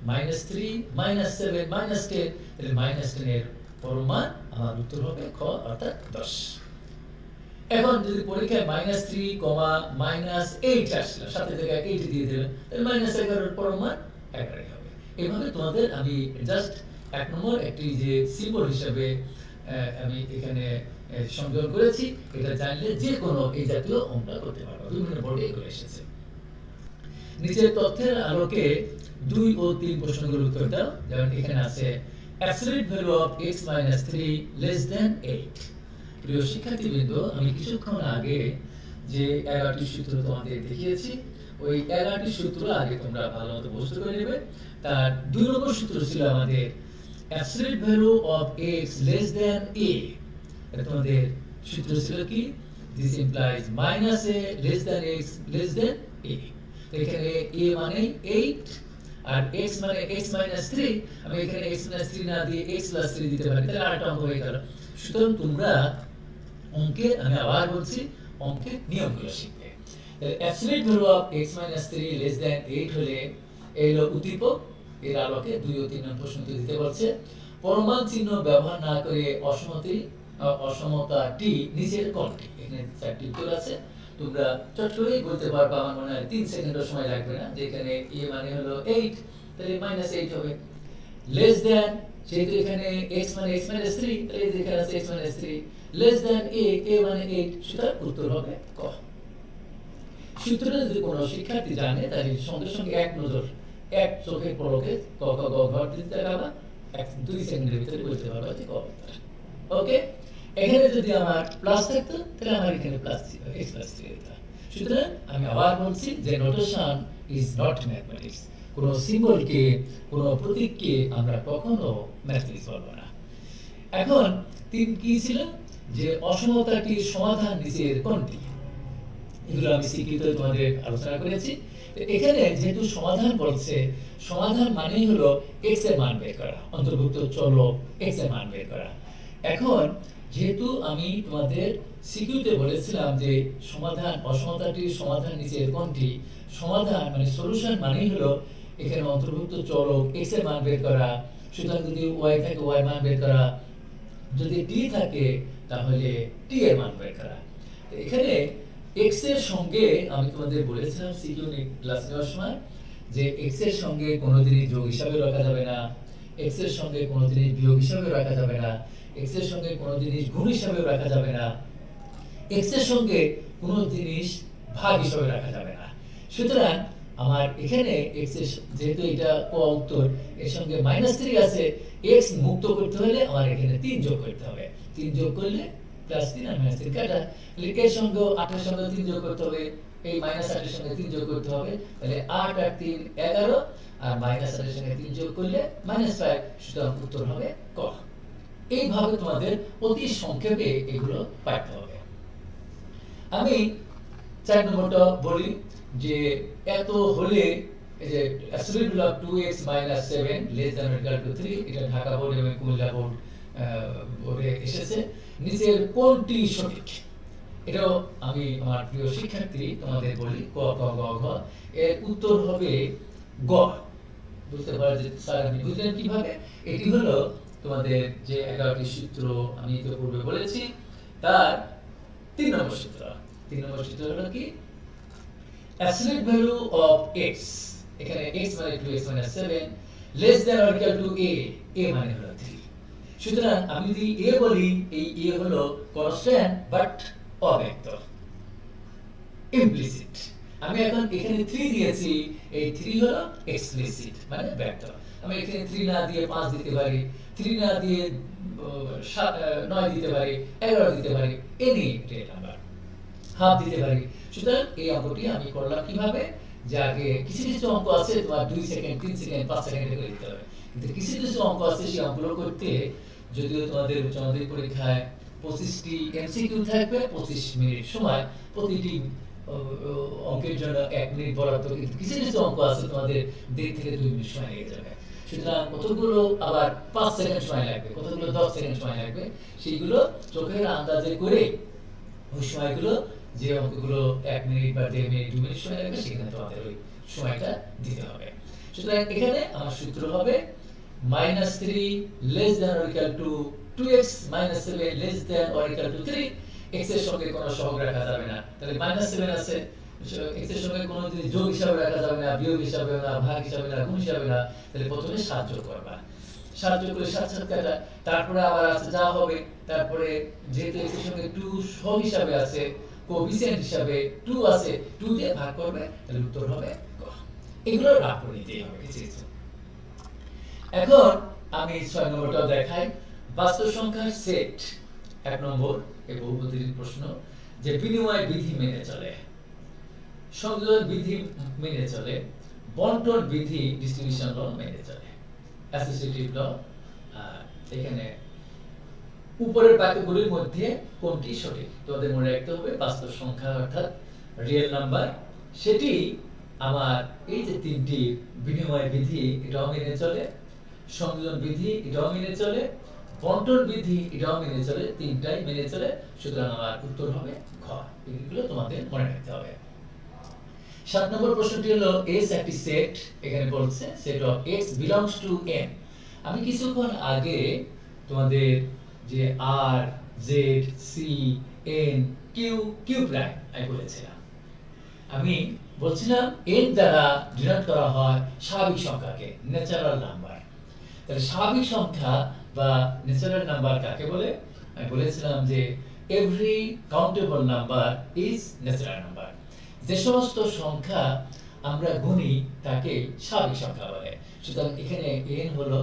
-3 -7 -10, তাহলে -10 এর পরমান আমার উত্তর হবে খ, অর্থাৎ 10। এখন যদি পরীক্ষায় -3, -8 আসলো, সাথে জায়গায় 8 দিয়ে দেবেন, তাহলে -11 এর পরমান 11 হবে। এইভাবে তোমাদের আমি জাস্ট 1 নম্বর একটি যে সিম্বল হিসেবে আমি এখানে সংযোগ করেছি, এটা জানলে যে কোনো এই জাতীয় অঙ্ক করতে পারবো। বিভিন্ন বোর্ডে এগুলো এসেছে। নিচের তথ্যের আলোকে 2 ও 3 প্রশ্নগুলোর উত্তর দাও। যেমন এখানে আছে absolute value of x - 3 less than 8। প্রিয় শিক্ষার্থীবৃন্দ, আমি কিছুক্ষণ আগে যে 11টি সূত্র তোমাদের দেখিয়েছি, ওই 11টি সূত্র আগে তোমরা ভালো মতো মুখস্থ করে নেবে। তার 2 নম্বর সূত্র ছিল আমাদের absolute value of x less than a। তোমাদের সূত্র ছিল কি? This implies -a less than x less than a। এখানে a মানে 8 আর x মানে x - 3। আমি এখানে x - 3 না দিয়ে x + 3 দিতে পারি, তাহলে আরেকটা অঙ্ক হয়ে গেল। সুতরাং তোমরা অঙ্কে, আমি আবার বলছি, অঙ্কের নিয়মগুলো শিখবে। তাহলে absolute value of x - 3 less than 8 হলে এই হলো উদ্দীপক, এর আলোকে 2 ও 3 নম্বর প্রশ্ন দিতে বলছে। পরমাণু চিহ্ন ব্যবহার না করে অসমতাটি নিচের কোনটি? এখানে চারটি উত্তর আছে, তোমরা চট করেই বলতে পারবে। আমার মনে হয় 3 সেকেন্ডও সময় লাগবে না। যেখানে a মানে হলো 8, তাহলে -8 হবে। লেস দ্যান, যেহেতু এখানে x মানে x - 3, তাহলে যেখানে আছে x - 3, লেস দ্যান a মানে 8, সুতরাং উত্তর হবে ক। সূত্রটা যদি কোনো শিক্ষার্থী জানে তাহলে সঙ্গে সঙ্গে এক নজর, এক চোখের পলকে ক খ গ ঘ দিতে পারবা, 2 সেকেন্ডের ভিতরে বলতে পারবা যে ক উত্তর। ওকে, এখানে যদি আমার প্লাস থাকতো তাহলে আমার এখানে প্লাস ছিল, x + 3 হতো। সুতরাং আমি আবার বলছি যে নোটেশন ইজ নট ম্যাথমেটিক্স। কোনো সিম্বলকে, কোনো প্রতীককে আমরা কখনো ম্যাথমেটিক্স বলবো না। এখন 3 কি ছিল, যে অসমতাটির সমাধান নিচের কোনটি? এগুলো আমি শিক্ষিত তোমাদের আলোচনা করেছি। তো এখানে যেহেতু সমাধান বলছে, সমাধান মানেই হলো x এর মান বের করা, অন্তর্ভুক্ত চলক x এর মান বের করা। এখন যেহেতু আমি তোমাদের সিকিউতে বলেছিলাম যে সমাধান, অসমতাটির সমাধান নিচের কোনটি, সমাধান মানে সলিউশন মানেই হলো এখানে অন্তর্ভুক্ত চলক x এর মান বের করা। সুতরাং যদি y থাকে y মান বের করা, যদি t থাকে তাহলে t এর মান বের করা। তো এখানে x এর সঙ্গে আমি তোমাদের বলেছিলাম সিকিউ ক্লাস নেওয়ার সময় যে x এর সঙ্গে কোনো জিনিস যোগ হিসাবে রাখা যাবে না, x এর সঙ্গে কোনো জিনিস বিয়োগ হিসাবে রাখা যাবে না, x এর সঙ্গে কোনো জিনিস গুণ হিসাবে রাখা যাবে না, x এর সঙ্গে কোনো জিনিস ভাগ হিসাবে রাখা যাবে না। সুতরাং আমার এখানে x এর যেহেতু এটা ক উত্তর, এর সঙ্গে -3 আছে, x মুক্ত করতে হলে আমার এখানে 3 যোগ করতে হবে। 3 যোগ করলে +3 আর -3 কাটা, তাহলে এর সঙ্গে 8 এর সঙ্গে 3 যোগ করতে হবে, এই -8 এর সঙ্গে 3 যোগ করতে হবে, তাহলে 8 আর 3 11, আর -8 এর সঙ্গে 3 যোগ করলে -5, সুতরাং উত্তর হবে ক। এইভাবে তোমাদের অতি সংক্ষেপে এগুলো পাঠতে হবে। আমি 4 নম্বরটা বলি যে এত হলে, এই যে absolute value of 2x - 7 less than or equal to 3, এটা ঢাকা বোর্ড এবং কুমিল্লা বোর্ডে এসেছে। নিচের কোনটি সঠিক? এটাও আমি আমার প্রিয় শিক্ষার্থী তোমাদের বলি, ক খ গ ঘ, এর উত্তর হবে গ। বুঝতে পারা যে স্যার আপনি বুঝলেন কিভাবে? এটি হলো তোমাদের যে 11টি সূত্র আমি পূর্বে বলেছি, তার 3 নম্বর সূত্র। 3 নম্বর সূত্র হলো কি, অ্যাবসলিউট ভ্যালু অফ x, এখানে x মানে 2x - 7 less than or equal to a মানে হলো 3। সুতরাং আমি যদি a বলি, এই a হলো কনস্ট্যান্ট বাট অব্যক্ত, ইমপ্লিসিট। আমি এখন এখানে 3 দিয়েছি, এই 3 হলো এক্সপ্লিসিট মানে ব্যক্ত। আমি এখানে 3 না দিয়ে 5 দিতে পারি, 3 না দিয়ে 9 দিতে পারি, 11 দিতে পারি, এনি রিয়েল নাম্বার, হাফ দিতে পারি। সুতরাং এই অঙ্কটি আমি করলাম কিভাবে, যে আগে কিছু কিছু অঙ্ক আছে তোমার 2 সেকেন্ড, 3 সেকেন্ড, 5 সেকেন্ডে করে দিতে হবে, কিন্তু কিছু কিছু অঙ্ক আছে সেই অঙ্কগুলো করতে, যদিও তোমাদের উচ্চ মাধ্যমিক পরীক্ষায় 25টি এমসিকিউ থাকবে, 25 মিনিট সময়, প্রতিটি অঙ্কের জন্য 1 মিনিট বরাদ্দ, কিন্তু কিছু কিছু অঙ্ক আছে তোমাদের 1.5 থেকে 2 মিনিট সময় লেগে যাবে। সুতরাং কতগুলো আবার 5 সেকেন্ড সময় লাগবে, কতগুলো 10 সেকেন্ড সময় লাগবে, সেইগুলো চোখের আন্দাজে করে ওই সময়গুলো, যে অঙ্কগুলো 1 মিনিট বা 1.5 মিনিট 2 মিনিট সময় লাগবে, সেখানে তোমাদের ওই সময়টা দিতে হবে। সুতরাং এখানে আমার সূত্র হবে -3 less than or equal to 2x - 7 less than or equal to 3, x এর সঙ্গে কোনো সহগ রাখা যাবে না, তাহলে -7 আছে, x এর সঙ্গে কোনো যদি যোগ হিসাবে রাখা যাবে না, বিয়োগ হিসাবে না, ভাগ হিসাবে না, গুণ হিসাবে না, তাহলে প্রথমে 7 যোগ করবা, 7 যোগ করে 7 7 কাটা, তারপরে আবার আছে যা হবে, তারপরে যেহেতু x এর সঙ্গে 2 সহগ হিসাবে আছে, কোএফিসিয়েন্ট হিসাবে 2 আছে, 2 দিয়ে ভাগ করবে, তাহলে উত্তর হবে ক। এগুলো রাখ করে নিতেই হবে কিছু কিছু। এখন আমি 6 নম্বরটা দেখাই, বাস্তব সংখ্যার সেট। 1 নম্বর এই বহুপদীর প্রশ্ন, যে বিনিময় বিধি মেনে চলে, সংযোজন বিধি মেনে চলে, বন্টন বিধি ডিস্ট্রিবিউশন ল মেনে চলে, অ্যাসোসিয়েটিভ ল। এখানে উপরের বাক্যগুলির মধ্যে কোনটি সঠিক? তোমাদের মনে রাখতে হবে বাস্তব সংখ্যা অর্থাৎ রিয়েল নাম্বার, সেটি আমার এই যে 3টি বিনিময় বিধি এটাও মেনে চলে, সংযোজন বিধি এটাও মেনে চলে, বন্টন বিধি এটাও মেনে চলে, 3টাই মেনে চলে। সুতরাং আমার উত্তর হবে ঘ। এগুলো তোমাদের মনে রাখতে হবে।
7 নম্বর প্রশ্নটি হলো এস একটি সেট, এখানে বলছে set of X belongs to N. আমি কিছুক্ষণ আগে তোমাদের যে R Z C N Q Q prime আমি বলেছিলাম, আমি বলছিলাম এন দ্বারা ডিনোট করা হয় স্বাভাবিক সংখ্যাকে, ন্যাচারাল নাম্বার। তাহলে স্বাভাবিক সংখ্যা বা ন্যাচারাল নাম্বার কাকে বলে? আমি বলেছিলাম যে every countable number is natural number. যে সমস্ত সংখ্যা আমরা গুনি তাকে স্বাভাবিক সংখ্যা বলে। সুতরাং এখানে n হলো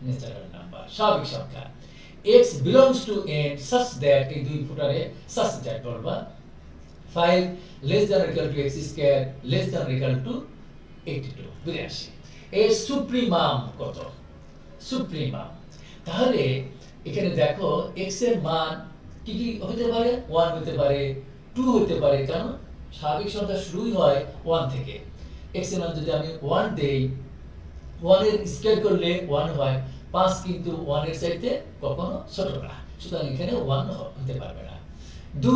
ন্যাচারাল নাম্বার, স্বাভাবিক সংখ্যা। x belongs to n such that এই দুই ফুটারে such that বলবা 5 less than or equal to x square less than or equal to 82 82। এর সুপ্রিমাম কত? সুপ্রিমাম। তাহলে এখানে দেখো x এর মান কি কি হতে পারে? 1 হতে পারে, 2 হতে পারে, কারণ স্বাভাবিক সংখ্যা শুরুই হয় 1 থেকে। x এর মান যদি আমি 1 দেই, 1 এর স্কয়ার করলে 1 হয়, 5 কিন্তু 1 এর চাইতে কখনো ছোট না, সুতরাং এখানে 1 হতে পারবে না। 2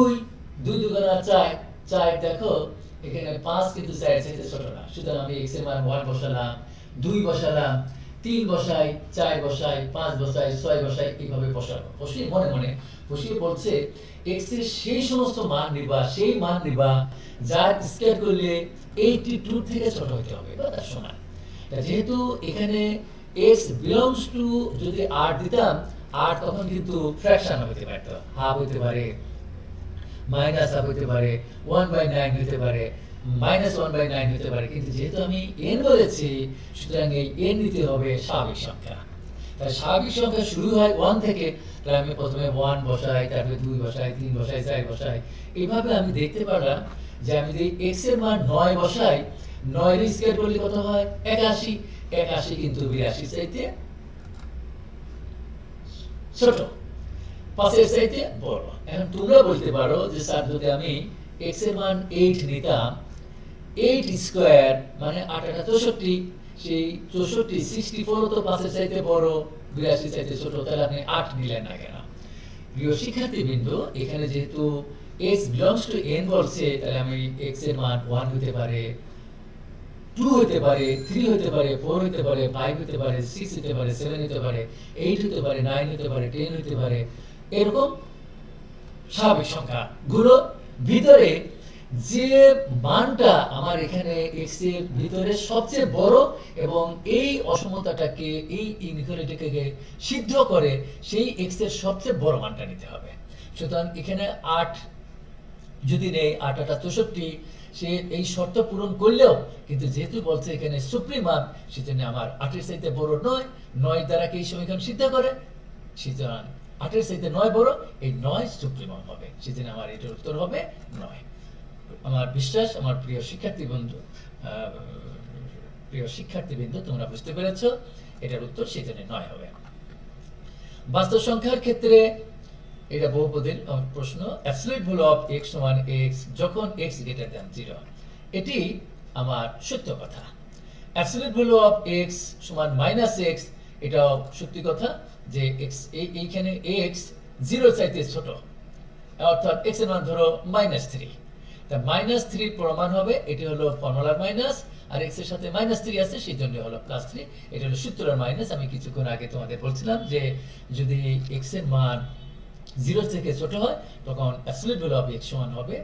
2 দুগুণা 4, 4 দেখো এখানে 5 কিন্তু 4 এর চাইতে ছোট না, সুতরাং আমি x এর মান 1 বসালাম, 2 বসালাম, 3 বসাই, 4 বসাই, 5 বসাই, 6 বসাই, এইভাবে বসাবো। বসিয়ে মনে মনে বসিয়ে বলছে x এর সেই সমস্ত মান নিবা, সেই মান নিবা যার স্কয়ার করলে 82 থেকে ছোট হতে হবে বা তার সমান। যেহেতু এখানে x belongs to যদি r দিতাম, r তখন কিন্তু ফ্র্যাকশন হতে পারত, হাফ হতে পারে, মাইনাস হাফ হতে পারে, 1/9 হতে পারে, -1/9 হতে পারে, কিন্তু যেহেতু আমি n বলেছি সুতরাং এই n নিতে হবে স্বাভাবিক সংখ্যা। তাই স্বাভাবিক সংখ্যা শুরু হয় 1 থেকে, তাহলে আমি প্রথমে 1 বসাই, তারপরে 2 বসাই, 3 বসাই, 4 বসাই। এইভাবে আমি দেখতে পারলাম যে আমি যদি x এর মান 9 বসাই, 9 এর স্কয়ার করলে কত হয়? 81। 81 কিন্তু 82 চাইতে ছোট, 5 এর চাইতে বড়। এখন তোমরা বলতে পারো যে স্যার যদি আমি x এর মান 8 নিতাম, 8 স্কয়ার মানে 8 8 64, সেই 64 64 তো 5 এর চাইতে বড়, 82 চাইতে ছোট, তাহলে আপনি 8 নিলেন না কেন? প্রিয় শিক্ষার্থীবৃন্দ, এখানে যেহেতু x belongs to n বলছে, তাহলে আমি x এর মান 1 হতে পারে, 2 হতে পারে, 3 হতে পারে, 4 হতে পারে, 5 হতে পারে, 6 হতে পারে, 7 হতে পারে, 8 হতে পারে, 9 হতে পারে, 10 হতে পারে, এরকম স্বাভাবিক সংখ্যা গুলো ভিতরে যে মানটা আমার এখানে x এর ভিতরে সবচেয়ে বড় এবং এই অসমতাটাকে, এই ইনইকুয়ালিটিকে সিদ্ধ করে সেই x এর সবচেয়ে বড় মানটা নিতে হবে। সুতরাং এখানে 8 যদি নেই, 8 8 64, সে এই শর্ত পূরণ করলেও কিন্তু যেহেতু বলছে এখানে সুপ্রিমাম, সেজন্য আমার 8 এর চাইতে বড় 9, 9 দ্বারা কি এই সমীকরণ সিদ্ধ করে, সুতরাং 8 এর চাইতে 9 বড়, এই 9 সুপ্রিমাম হবে, সেজন্য আমার এটার উত্তর হবে 9। আমার বিশ্বাস আমার প্রিয় শিক্ষার্থীবৃন্দ তোমরা বুঝতে পেরেছো, এটার উত্তর সেজন্য 9 হবে। বাস্তব সংখ্যার ক্ষেত্রে এটা বহুপদীর প্রশ্ন। অ্যাবসলিউট ভ্যালু অফ x সমান x যখন x গ্রেটার দ্যান 0, এটি আমার সত্য কথা। অ্যাবসলিউট ভ্যালু অফ x সমান -x, এটাও সত্যি কথা যে x এইখানে x 0 চাইতে ছোট, অর্থাৎ x এর মান ধরো -3, তা -3 প্রমাণ হবে, এটি হলো ফর্মুলার মাইনাস, আর x এর সাথে -3 আছে সেই জন্য হলো +3, এটা হলো সূত্রের মাইনাস। আমি কিছুক্ষণ আগে তোমাদের বলছিলাম যে যদি x এর মান 0 থেকে ছোট হয় তখন অ্যাবসলিউট ভ্যালু অফ x সমান হবে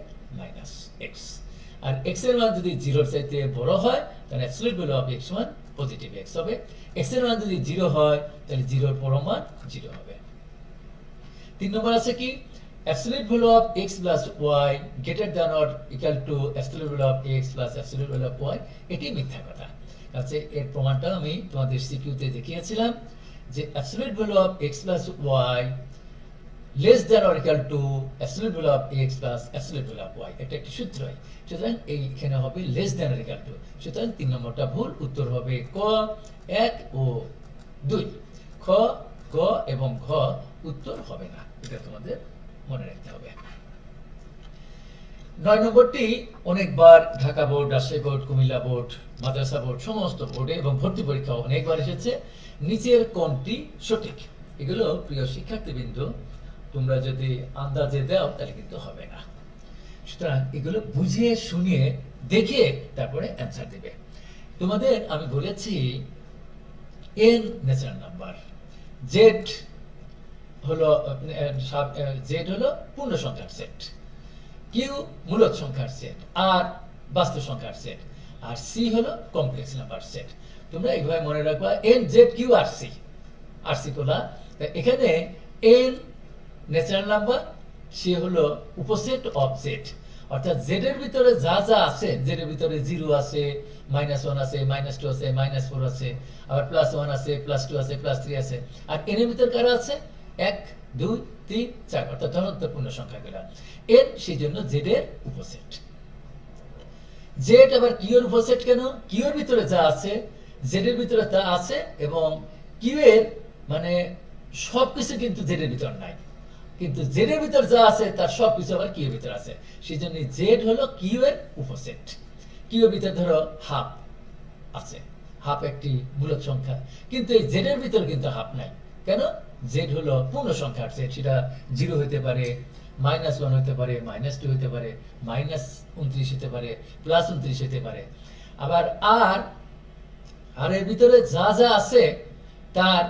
-x, আর x এর মান যদি 0 চাইতে বড় হয় তাহলে অ্যাবসলিউট ভ্যালু অফ x সমান পজিটিভ x হবে। x এর মান যদি 0 হয় তাহলে 0 এর পরম মান 0 হবে। 3 নম্বর আছে কি? Absolute value of x plus y greater than or equal to absolute value of x plus absolute value of y, এটি মিথ্যা কথা। আচ্ছা, এর প্রমাণটা আমি তোমাদের সিকিউতে দেখিয়েছিলাম যে absolute value of x plus y less than or equal to absolute value of x plus absolute value of y, এটা একটি সূত্র। সুতরাং এইখানে হবে less than or equal to, সুতরাং 3 নম্বরটা ভুল, উত্তর হবে ক 1 ও 2। খ, গ এবং ঘ উত্তর হবে না, এটা তোমাদের মনে রাখতে হবে। 9 নম্বরটি অনেকবার Dhaka board, Rajshahi board, Comilla board, Madrasa board সমস্ত বোর্ডে এবং ভর্তি পরীক্ষা অনেকবার এসেছে। নিচের কোনটি সঠিক? এগুলো প্রিয় শিক্ষার্থীবৃন্দ তোমরা যদি আন্দাজে দাও তাহলে কিন্তু হবে না। সুতরাং এগুলো বুঝিয়ে শুনিয়ে
দেখে তারপরে অ্যান্সার দেবে। তোমাদের আমি বলেছি n ন্যাচারাল নাম্বার, জেড হলো জেড হলো পূর্ণ সংখ্যার সেট, কিউ মূলদ সংখ্যার সেট, আর বাস্তব সংখ্যার সেট, আর সি হলো কমপ্লেক্স নাম্বার সেট। তোমরা এইভাবে মনে রাখবা N Z Q R C, আর সি কোলা। এখানে এন ন্যাচারাল নাম্বার, সে হলো উপসেট অফ জেড, অর্থাৎ জেড এর ভিতরে যা যা আছে, জেড এর ভিতরে 0 আছে, -1 আছে, -2 আছে, -4 আছে, আবার +1 আছে, +2 আছে, +3 আছে, আর এন এর ভিতরে কারা আছে 1 2 3 4, অর্থাৎ ধনাত্মক পূর্ণ সংখ্যাগুলো। এন সেই জন্য জেড এর উপসেট। জেড আবার কিউ এর উপসেট কেন? কিউ এর ভিতরে যা আছে জেড এর ভিতরে তা আছে, এবং কিউ এর মানে সবকিছু কিন্তু জেড এর ভিতর নাই, কিন্তু জেড এর ভিতর যা আছে তার সবকিছু আবার কিউ এর ভিতর আছে। সেই জন্য জেড হলো কিউ এর উপসেট। কিউ এর ভিতর ধরো হাফ আছে, হাফ একটি মূলদ সংখ্যা, কিন্তু এই জেড এর ভিতর কিন্তু হাফ নাই। কেন? জেড হলো পূর্ণ সংখ্যার সেট, সেটা 0 হতে পারে, -1 হতে পারে, -2 হতে পারে, -29 হতে পারে, +29 হতে পারে। আবার আর এর ভিতরে যা যা আছে তার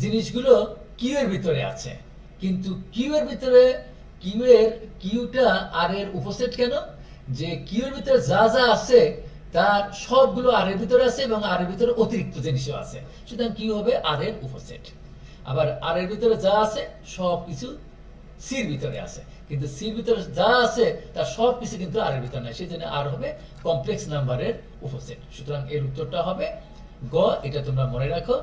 জিনিসগুলো কিউ এর ভিতরে আছে, কিন্তু কিউ এর ভিতরে কিউটা আর এর উপসেট কেন? যে কিউ এর ভিতরে যা যা আছে তার সবগুলো আর এর ভিতরে আছে, এবং আর এর ভিতরে অতিরিক্ত জিনিসও আছে, সুতরাং কিউ হবে আর এর উপসেট। আবার আর এর ভিতরে যা আছে সবকিছু সির ভিতরে আছে, কিন্তু সির ভিতরে যা আছে তার সবকিছু কিন্তু আর এর ভিতরে নাই, সেই জন্য আর হবে কমপ্লেক্স নাম্বারের উপসেট। সুতরাং এর উত্তরটা হবে গ। এটা তোমরা মনে রাখো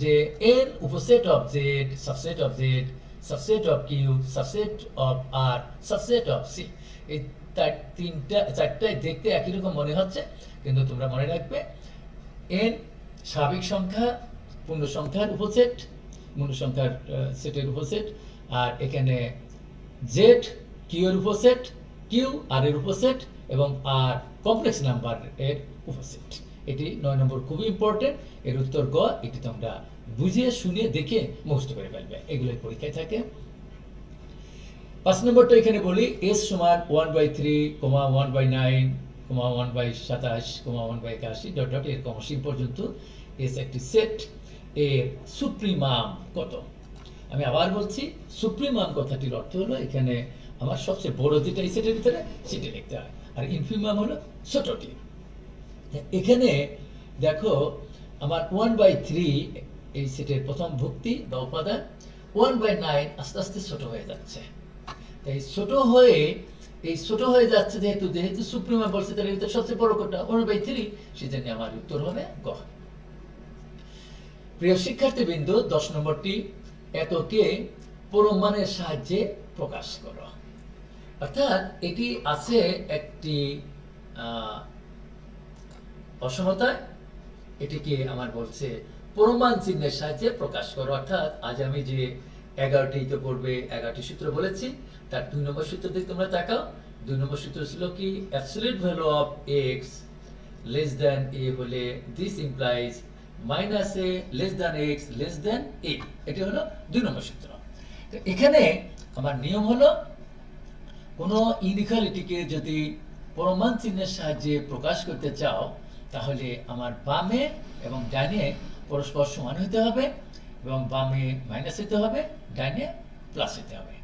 যে এন উপসেট of Z, subset of Z, subset of Q, subset of R, subset of C. এই চারটায় দেখতে একই রকম মনে হচ্ছে, কিন্তু তোমরা মনে রাখবে এন স্বাভাবিক সংখ্যা, পূর্ণ সংখ্যার উপসেট, পূর্ণ সংখ্যার সেটের উপসেট, আর এখানে জেড কিউ এর উপসেট, কিউ আর এর উপসেট, এবং আর কমপ্লেক্স নাম্বার এর উপসেট। এটি 9 নম্বর খুবই ইম্পর্টেন্ট। এর উত্তর গ। এটি তোমরা বুঝিয়ে শুনে দেখে মুখস্থ করে ফেলবে, এগুলোই পরীক্ষায় থাকে। 5 নম্বরটা এখানে বলি s সমান 1/3, 1/9, 1/27, 1/81 এরকম অসীম পর্যন্ত s একটি সেট, এর সুপ্রিমাম কত? আমি আবার বলছি, সুপ্রিমাম কথাটির অর্থ হলো এখানে আমার সবচেয়ে বড় যেটা এই সেটের ভিতরে সেটি লিখতে হয়, আর ইনফিমাম হলো ছোটটি। এখানে দেখো আমার 1/3 এই সেটের প্রথম ভুক্তি বা উপাদান, 1/9 আস্তে আস্তে ছোট হয়ে যাচ্ছে। এই ছোট হয়ে যাচ্ছে যেহেতু সুপ্রিমাম বলছে, তার ভিতরে সবচেয়ে বড় কোনটা 1/3, সেজন্য আমার উত্তর হবে গ। প্রিয় শিক্ষার্থীবৃন্দ, 10 নম্বরটি এককে পরমাণের সাহায্যে প্রকাশ করো। অর্থাৎ এটি আছে একটি অসমতায়, এটিকে আমার বলছে পরমাণ চিহ্নের সাহায্যে প্রকাশ করো। অর্থাৎ আজ আমি যে 11টি তো পড়বে, 11টি সূত্র বলেছি, তার 2 নম্বর সূত্র দিকে তোমরা তাকাও। 2 নম্বর সূত্র ছিল কি? Absolute value of x less than a হলে this implies minus a less than x less than a। এটি হলো 2 নম্বর সূত্র। তো এখানে আমার নিয়ম হলো কোনো ইনইকুয়ালিটিকে যদি পরমাণ চিহ্নের সাহায্যে প্রকাশ করতে চাও, তাহলে আমার বামে এবং ডাইনে পরস্পর সমান হতে হবে, এবং বামে মাইনাস হতে হবে, ডাইনে প্লাস হতে হবে,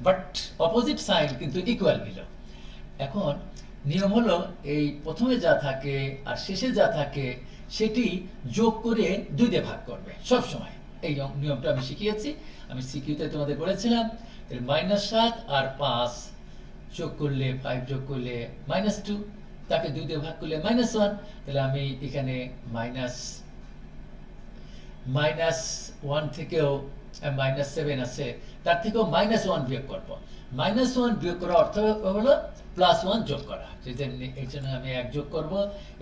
বাট অপোজিট সাইড কিন্তু ইকুয়াল নিল। এখন নিয়ম হলো এই প্রথমে যা থাকে আর শেষে যা থাকে সেটি যোগ করে 2 দিয়ে ভাগ করবে সব সময়। এই নিয়মটা আমি শিখিয়েছি, আমি সিকিউতে তোমাদের বলেছিলাম। -7 আর 5 যোগ করলে 5 যোগ করলে -2, তাকে 2 দিয়ে ভাগ করলে -1। তাহলে আমি এখানে -1 থেকেও -7 আছে, তার থেকেও -1 বিয়োগ করব। -1 বিয়োগ করার অর্থ হলো +1 যোগ করা। এর জন্য আমি 1 যোগ করব,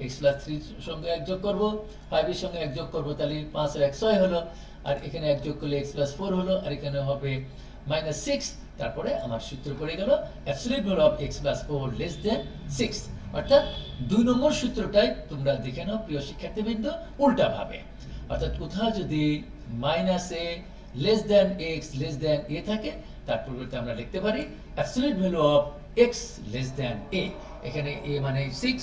x + 3 সঙ্গে 1 যোগ করব, 5 এর সঙ্গে 1 যোগ করব, তাহলে 5 আর 1 6 হলো, আর এখানে 1 যোগ করলে x + 4 হলো, আর এখানে হবে -6। তারপরে আমার সূত্র পড়ে গেল absolute value of x + 4 less than 6। অর্থাৎ 2 নম্বর সূত্রটাই তোমরা দেখে নাও প্রিয় শিক্ষার্থীবৃন্দ উল্টা ভাবে। অর্থাৎ কোথাও যদি -a less than x less than a থাকে, তার পরিবর্তে আমরা লিখতে পারি absolute value of x less than a। এখানে a মানে 6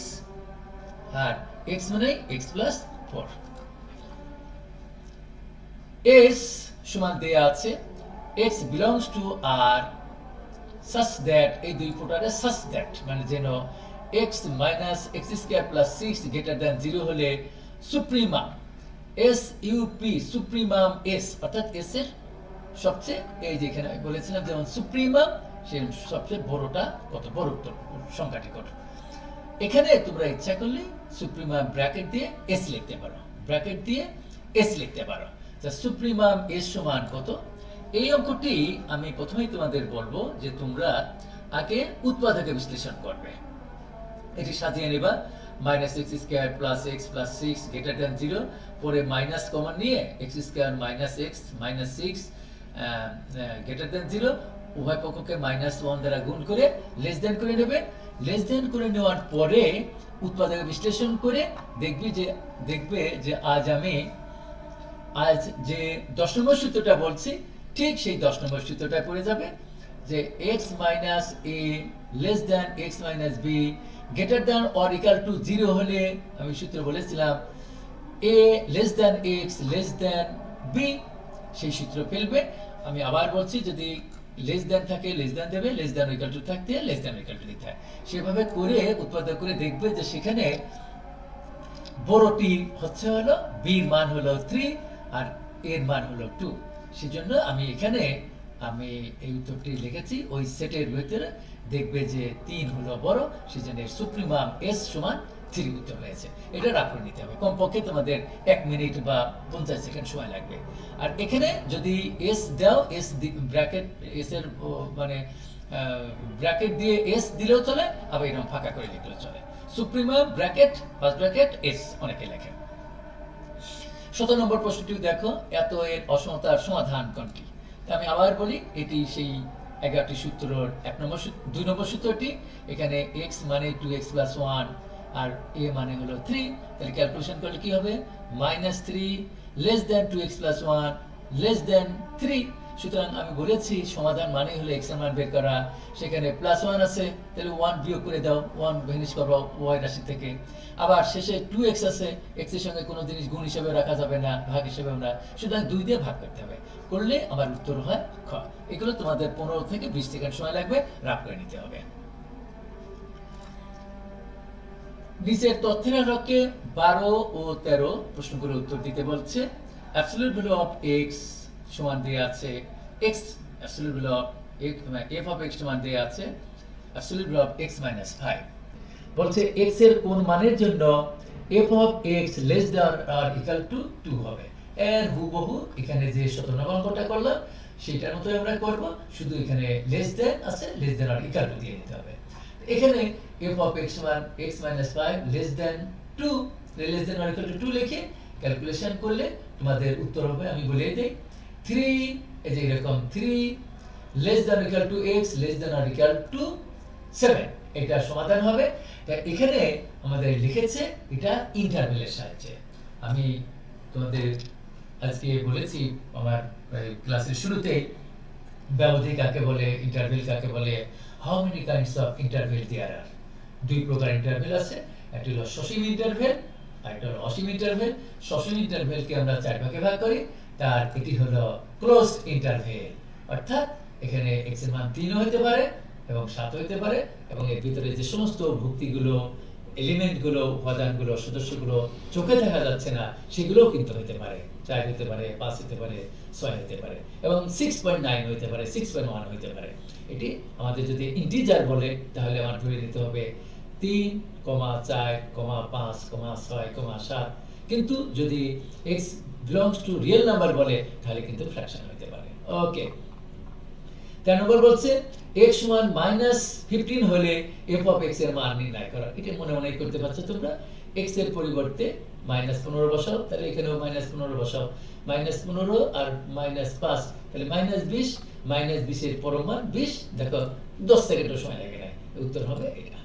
আর x মানে x প্লাস 4। s সমান দেয়া আছে x belongs to r such that এই দুই ফুটারে such that মানে যেন x minus x square plus 6 greater than 0 হলে সুপ্রিমাম SUP সুপ্রিমাম S অর্থাৎ S এর সবচেয়ে এই যে এখানে আমি বলেছিলাম যেমন সুপ্রিমাম সে সবচেয়ে বড়টা কত বড় সংখ্যাটি কত। এখানে তোমরা ইচ্ছা করলে সুপ্রিমাম ব্র্যাকেট দিয়ে S লিখতে পারো, ব্র্যাকেট দিয়ে S লিখতে পারো। যা সুপ্রিমাম S সমান কত, এই অঙ্কটি আমি প্রথমেই তোমাদের বলবো যে তোমরা আগে উৎপাদকে বিশ্লেষণ করবে। এটি সাজিয়ে নেবা minus x square plus x plus 6 greater than 0, পরে মাইনাস কমন নিয়ে x square minus x minus 6 greater than 0 উভয় পক্ষকে -1 দ্বারা গুণ করে লেস দ্যান করে নেবে। লেস দ্যান করে নেওয়ার পরে উৎপাদকে বিশ্লেষণ করে দেখবে যে আজ যে 10 নম্বর সূত্রটা বলছি ঠিক সেই 10 নম্বর সূত্রটা পড়ে যাবে যে x minus a less than x minus b greater than or equal to 0 হলে আমি সূত্র বলেছিলাম a less than x less than b, সেই সূত্র ফেলবে। আমি আবার বলছি যদি লেস দ্যান থাকে লেস দ্যান দেবে, লেস দ্যান ইকুয়াল টু থাকতে লেস দ্যান ইকুয়াল টু দিতে হয়। সেভাবে করে উৎপাদক করে দেখবে যে সেখানে বড়টি হচ্ছে হলো b এর মান হলো 3 আর এর মান হলো 2। সেজন্য আমি এখানে এই উত্তরটি লিখেছি ওই সেটের ভিতরে দেখবে যে 3 হলো বড়, সেজন্য সুপ্রিমাম S সমান 3 উত্তর হয়েছে। এটা রাখ করে নিতে হবে, কমপক্ষে তোমাদের 1 মিনিট বা 50 সেকেন্ড সময় লাগবে। আর এখানে যদি S দাও S ব্র্যাকেট S এর মানে ব্র্যাকেট দিয়ে S দিলেও চলে, আবার এরকম ফাঁকা করে লিখলেও চলে। Supremum bracket first bracket S অনেকে লেখে। 17 নম্বর প্রশ্নটি দেখো, এত এর অসমতার সমাধান কোনটি? আমি আবার বলি এটি সেই 11টি সূত্রর 2 নম্বর সূত্রটি। এখানে x মানে 2x + 1 আর a মানে হলো 3, তাহলে ক্যালকুলেশন করলে কি হবে -3 less than 2x + 1 less than 3। সুতরাং আমি বলেছি সমাধান মানে হলো x এর মান বের করা, সেখানে +1 আছে তাহলে 1 বিয়োগ করে দাও, 1 ভ্যানিশ করো y রাশি থেকে। আবার শেষে 2x আছে, x এর সঙ্গে কোনো জিনিস গুণ হিসেবে রাখা যাবে না, ভাগ হিসেবেও না, সুতরাং 2 দিয়ে ভাগ করতে হবে, করলে আমার উত্তর হয় খ। এগুলো তোমাদের 15 থেকে 20 সেকেন্ড সময় লাগবে, রাফ করে নিতে হবে। নিচের তথ্যের আলোকে 12 ও 13 প্রশ্নগুলোর উত্তর দিতে বলছে। অ্যাবসলিউট ভ্যালু অফ x সমান দেয়া আছে x, absolute value of f of x সমান দেয়া আছে অ্যাবসলিউট ভ্যালু অফ x - 5। বলছে x এর কোন মানের জন্য f of x less than or equal to 2 হবে। এর হুবহু এখানে যে 17 অঙ্কটা করলাম সেটার মতই আমরা করব, শুধু এখানে লেস দ্যান আছে, less than or equal to দিয়ে দিতে হবে। এখানে f অফ x সমান x - 5 less than 2, less than or equal to 2 লিখে ক্যালকুলেশন করলে তোমাদের উত্তর হবে, আমি বলে দেই 3, এই যে এরকম 3 less than or equal to x less than or equal to 7, এটা সমাধান হবে। তাই এখানে আমাদের লিখেছে এটা ইন্টারভেলের সাহায্যে। আমি তোমাদের আজকে বলেছি আমার ক্লাসের শুরুতে ব্যবধি কাকে বলে, ইন্টারভেল কাকে বলে, how many kinds of interval there are. 2 প্রকার ইন্টারভেল আছে, একটা হলো সসীম ইন্টারভেল আর একটা হলো অসীম ইন্টারভেল। সসীম ইন্টারভেলকে আমরা 4 ভাগে ভাগ করি, তার এটি হলো ক্লোজড ইন্টারভেল, অর্থাৎ এখানে x এর মান 3 হতে পারে এবং 7 হতে পারে, এবং এর ভিতরে যে সমস্ত ভুক্তিগুলো এলিমেন্টগুলো উপাদানগুলো সদস্যগুলো চোখে দেখা যাচ্ছে না সেগুলোও কিন্তু হতে পারে, 4 হতে পারে, 5 হতে পারে, 6 হতে পারে, এবং 6.9 হতে পারে, 6.1 হতে পারে। এটি আমাদের যদি ইন্টিজার বলে তাহলে আমার ধরে নিতে হবে 3, 4, 5, 6, 7, কিন্তু যদি x belongs to real number বলে তাহলে কিন্তু ফ্র্যাকশন হতে পারে। ওকে, 13 নম্বর বলছে x সমান -15 হলে f অফ x এর মান নির্ণয় করা। এটা মনে মনে করতে পারছো তোমরা, x এর পরিবর্তে -15 বসাও, তাহলে এখানেও -15 বসাও, -15 আর -5 তাহলে -20, -20 এর পরম মান 20, দেখো 10 সেকেন্ডও সময় লাগে না, উত্তর হবে এটা।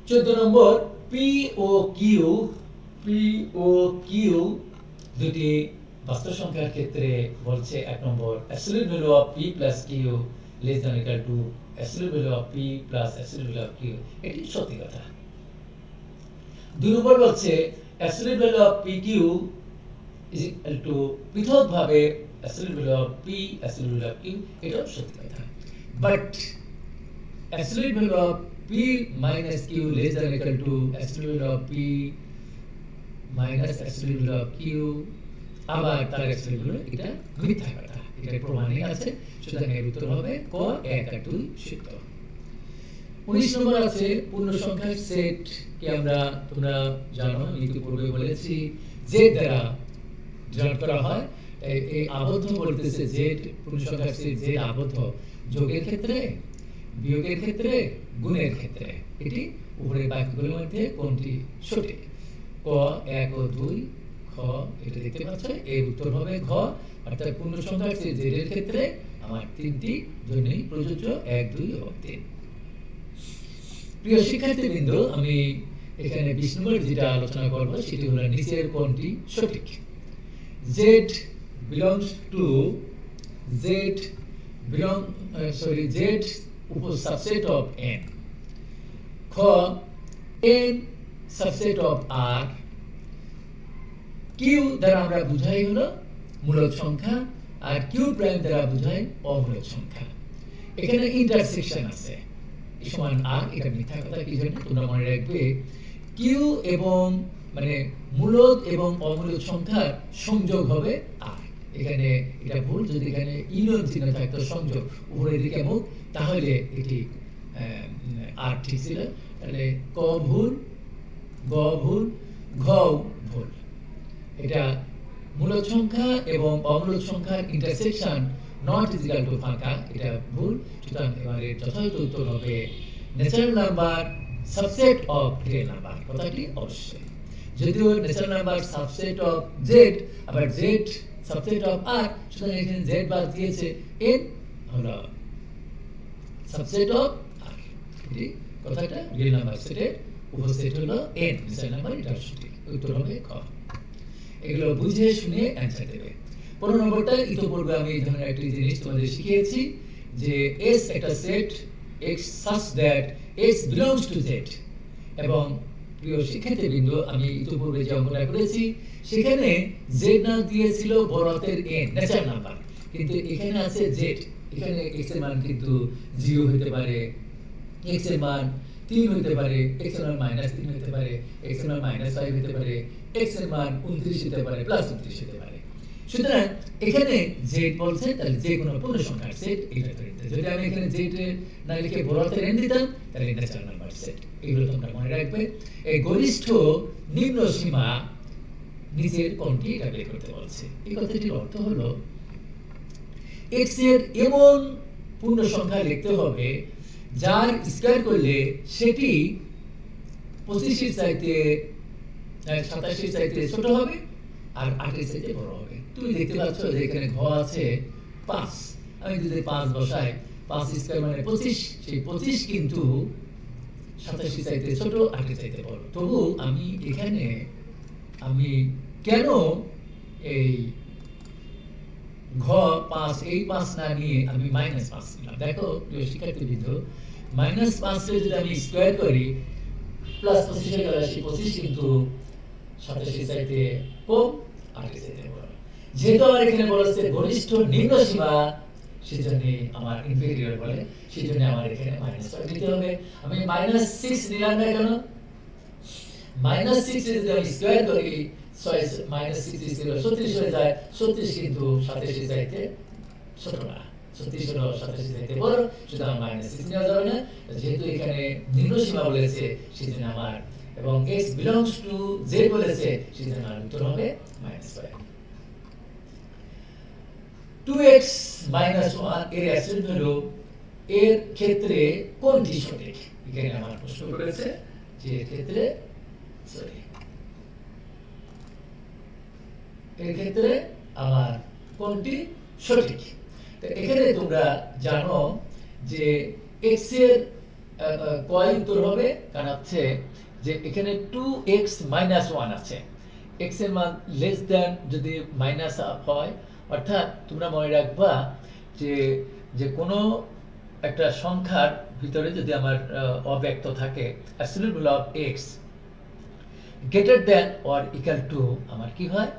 14 নম্বর p ও q দুটি বাস্তব সংখ্যার ক্ষেত্রে বলছে 1 নম্বর absolute value of p + q less than equal to
absolute value of P plus absolute value of Q, এটি সত্যি কথা। 2 নম্বর বলছে absolute value of P Q is equal to পৃথকভাবে absolute value of P absolute value of Q, এটাও সত্যি কথা। But absolute value of p minus q less than or equal to absolute value of p minus absolute value of q, আবার তার absolute value এটা মিথ্যা কথা, এটা প্রমাণই আছে। সুতরাং এর উত্তর হবে ক 1 আর 2 সত্য। 19 নম্বর আছে পূর্ণ সংখ্যার সেট কে আমরা, তোমরা জানো ইতিপূর্বে বলেছি z দ্বারা ডিনোট করা হয়। এই আবদ্ধ বলতেছে z পূর্ণ সংখ্যার সেট z আবদ্ধ যোগের ক্ষেত্রে, বিয়োগের ক্ষেত্রে, গুণের ক্ষেত্রে। এটি উপরের বাক্যগুলোর মধ্যে কোনটি সঠিক? ক 1 ও 2, খ এটা দেখতে পাচ্ছ, এর উত্তর হবে ঘ, অর্থাৎ পূর্ণ সংখ্যার চেয়ে z এর ক্ষেত্রে আমার তিনটি জন্যই প্রযোজ্য, 1, 2 ও 3। প্রিয় শিক্ষার্থীবৃন্দ, আমি এখানে 20 নম্বর যেটা আলোচনা করব সেটি হলো নিচের কোনটি সঠিক? z belongs to z subset of n. খ n subset of r, q দ্বারা আমরা বুঝাই হলো মূলদ সংখ্যা, আর q প্রাইম দ্বারা বুঝাই অমূলদ সংখ্যা। এখানে ইন্টারসেকশন আছে সমান r, এটা মিথ্যা কথা। কি জন্য? তোমরা মনে রাখবে q এবং মানে মূলদ এবং অমূলদ সংখ্যার সংযোগ হবে r। এখানে এটা ভুল, যদি এখানে ইউনিয়ন চিহ্ন থাকতো সংযোগ উপরের দিকে মুখ, তাহলে এটি আর ঠিক ছিল। তাহলে ক ভুল, গ ভুল, ঘ ভুল। এটা মূলদ সংখ্যা এবং অমূলদ সংখ্যার intersection not is equal two ফাঁকা, এটা ভুল। সুতরাং এবারে যথাযথ উত্তর হবে natural number subset of real number. কথাটি অবশ্যই, যদিও natural number subset of Z, আবার জেড সাবসেট অফ আর, সুতরাং এখানে জেড বাদ দিয়েছে, এন হলো সাবসেট অফ আর। এটি কথাটা রিয়েল নাম্বার সেটের উপসেট হলো এন, ন্যাচারাল নাম্বার, এটা সঠিক। উত্তর হবে খ। এগুলো বুঝে শুনে অ্যান্সার দেবে। 15 নম্বরটা ইতিপূর্বে আমি এই ধরনের একটি জিনিস তোমাদের শিখিয়েছি যে এস একটা set x such that x belongs to z, এবং প্রিয় শিক্ষার্থীবৃন্দ, আমি ইতিপূর্বে যে অঙ্কটা করেছি সেখানে z না দিয়েছিল বড় হাতের n ন্যাচারাল নাম্বার, কিন্তু এখানে আছে z। এখানে x এর মান কিন্তু 0 হতে পারে, x এর মান 3 হতে পারে, x এর মান -3 হতে পারে, x এর মান -5 হতে পারে, x এর মান 29 হতে পারে, +29 হতে পারে। সুতরাং এখানে z বলছে, তাহলে যে কোনো পূর্ণ সংখ্যার সেট এটা ধরে নিতে। যদি আমি এখানে z এর না লিখে বড় হাতের n দিতাম, তাহলে ন্যাচারাল নাম্বার সেট। এগুলো তোমরা মনে রাখবে। এই গরিষ্ঠ নিম্ন সীমা নিচের কোনটি এটা বের করতে বলছে। এই কথাটির অর্থ হলো x এর এমন পূর্ণ সংখ্যা লিখতে হবে যার স্কয়ার করলে সেটি 25 এর চাইতে 27 এর চাইতে ছোট হবে আর 8 এর চাইতে বড় হবে। তুমি দেখতে পাচ্ছ যে এখানে ঘ আছে 5, আমি যদি 5 বসাই, 5 স্কয়ার মানে 25, সেই 25 কিন্তু 27 এর চাইতে ছোট, 8 এর চাইতে বড়। তবু আমি এখানে কেন এই ঘ 5, এই 5 না নিয়ে আমি -5 নিলাম? দেখো প্রিয় শিক্ষার্থীবৃন্দ, -5 এর যদি আমি স্কয়ার করি +25 এর গেল, সেই 25 কিন্তু 27 এর চাইতে কম, 8 এর চাইতে বড়। যেহেতু আমার এখানে বলেছে গরিষ্ঠ নিম্ন সীমা, সেজন্য আমার ইনফেরিয়র বলে, সেজন্য আমার এখানে -5 দিতে হবে। আমি -6 নিলাম না কেন? -6 এর যদি আমি স্কয়ার করি, -6 ছিল 36 হয়ে যায়। 36 কিন্তু 27 এর চাইতে ছোট না, 36 হলো 27 এর চাইতে বড়, সুতরাং -6 নেওয়া যাবে না। যেহেতু এখানে নিম্ন সীমা বলেছে, সেজন্য আমার, এবং x belongs to z বলেছে, সেজন্য আমার উত্তর হবে -5। 2x - 1 এর অ্যাবসলিউট ভ্যালু এর ক্ষেত্রে কোনটি সঠিক? এখানে আমার প্রশ্ন করেছে যে এর ক্ষেত্রে এর ক্ষেত্রে আমার কোনটি সঠিক? তো এখানে তোমরা জানো যে x এর কয় উত্তর হবে? কারণ হচ্ছে যে এখানে 2x - 1 আছে, x এর মান লেস দ্যান যদি মাইনাস হয়, অর্থাৎ তোমরা মনে রাখবা যে কোনো একটা সংখ্যার ভিতরে যদি আমার অব্যক্ত থাকে absolute value of x greater than or equal to আমার কি হয়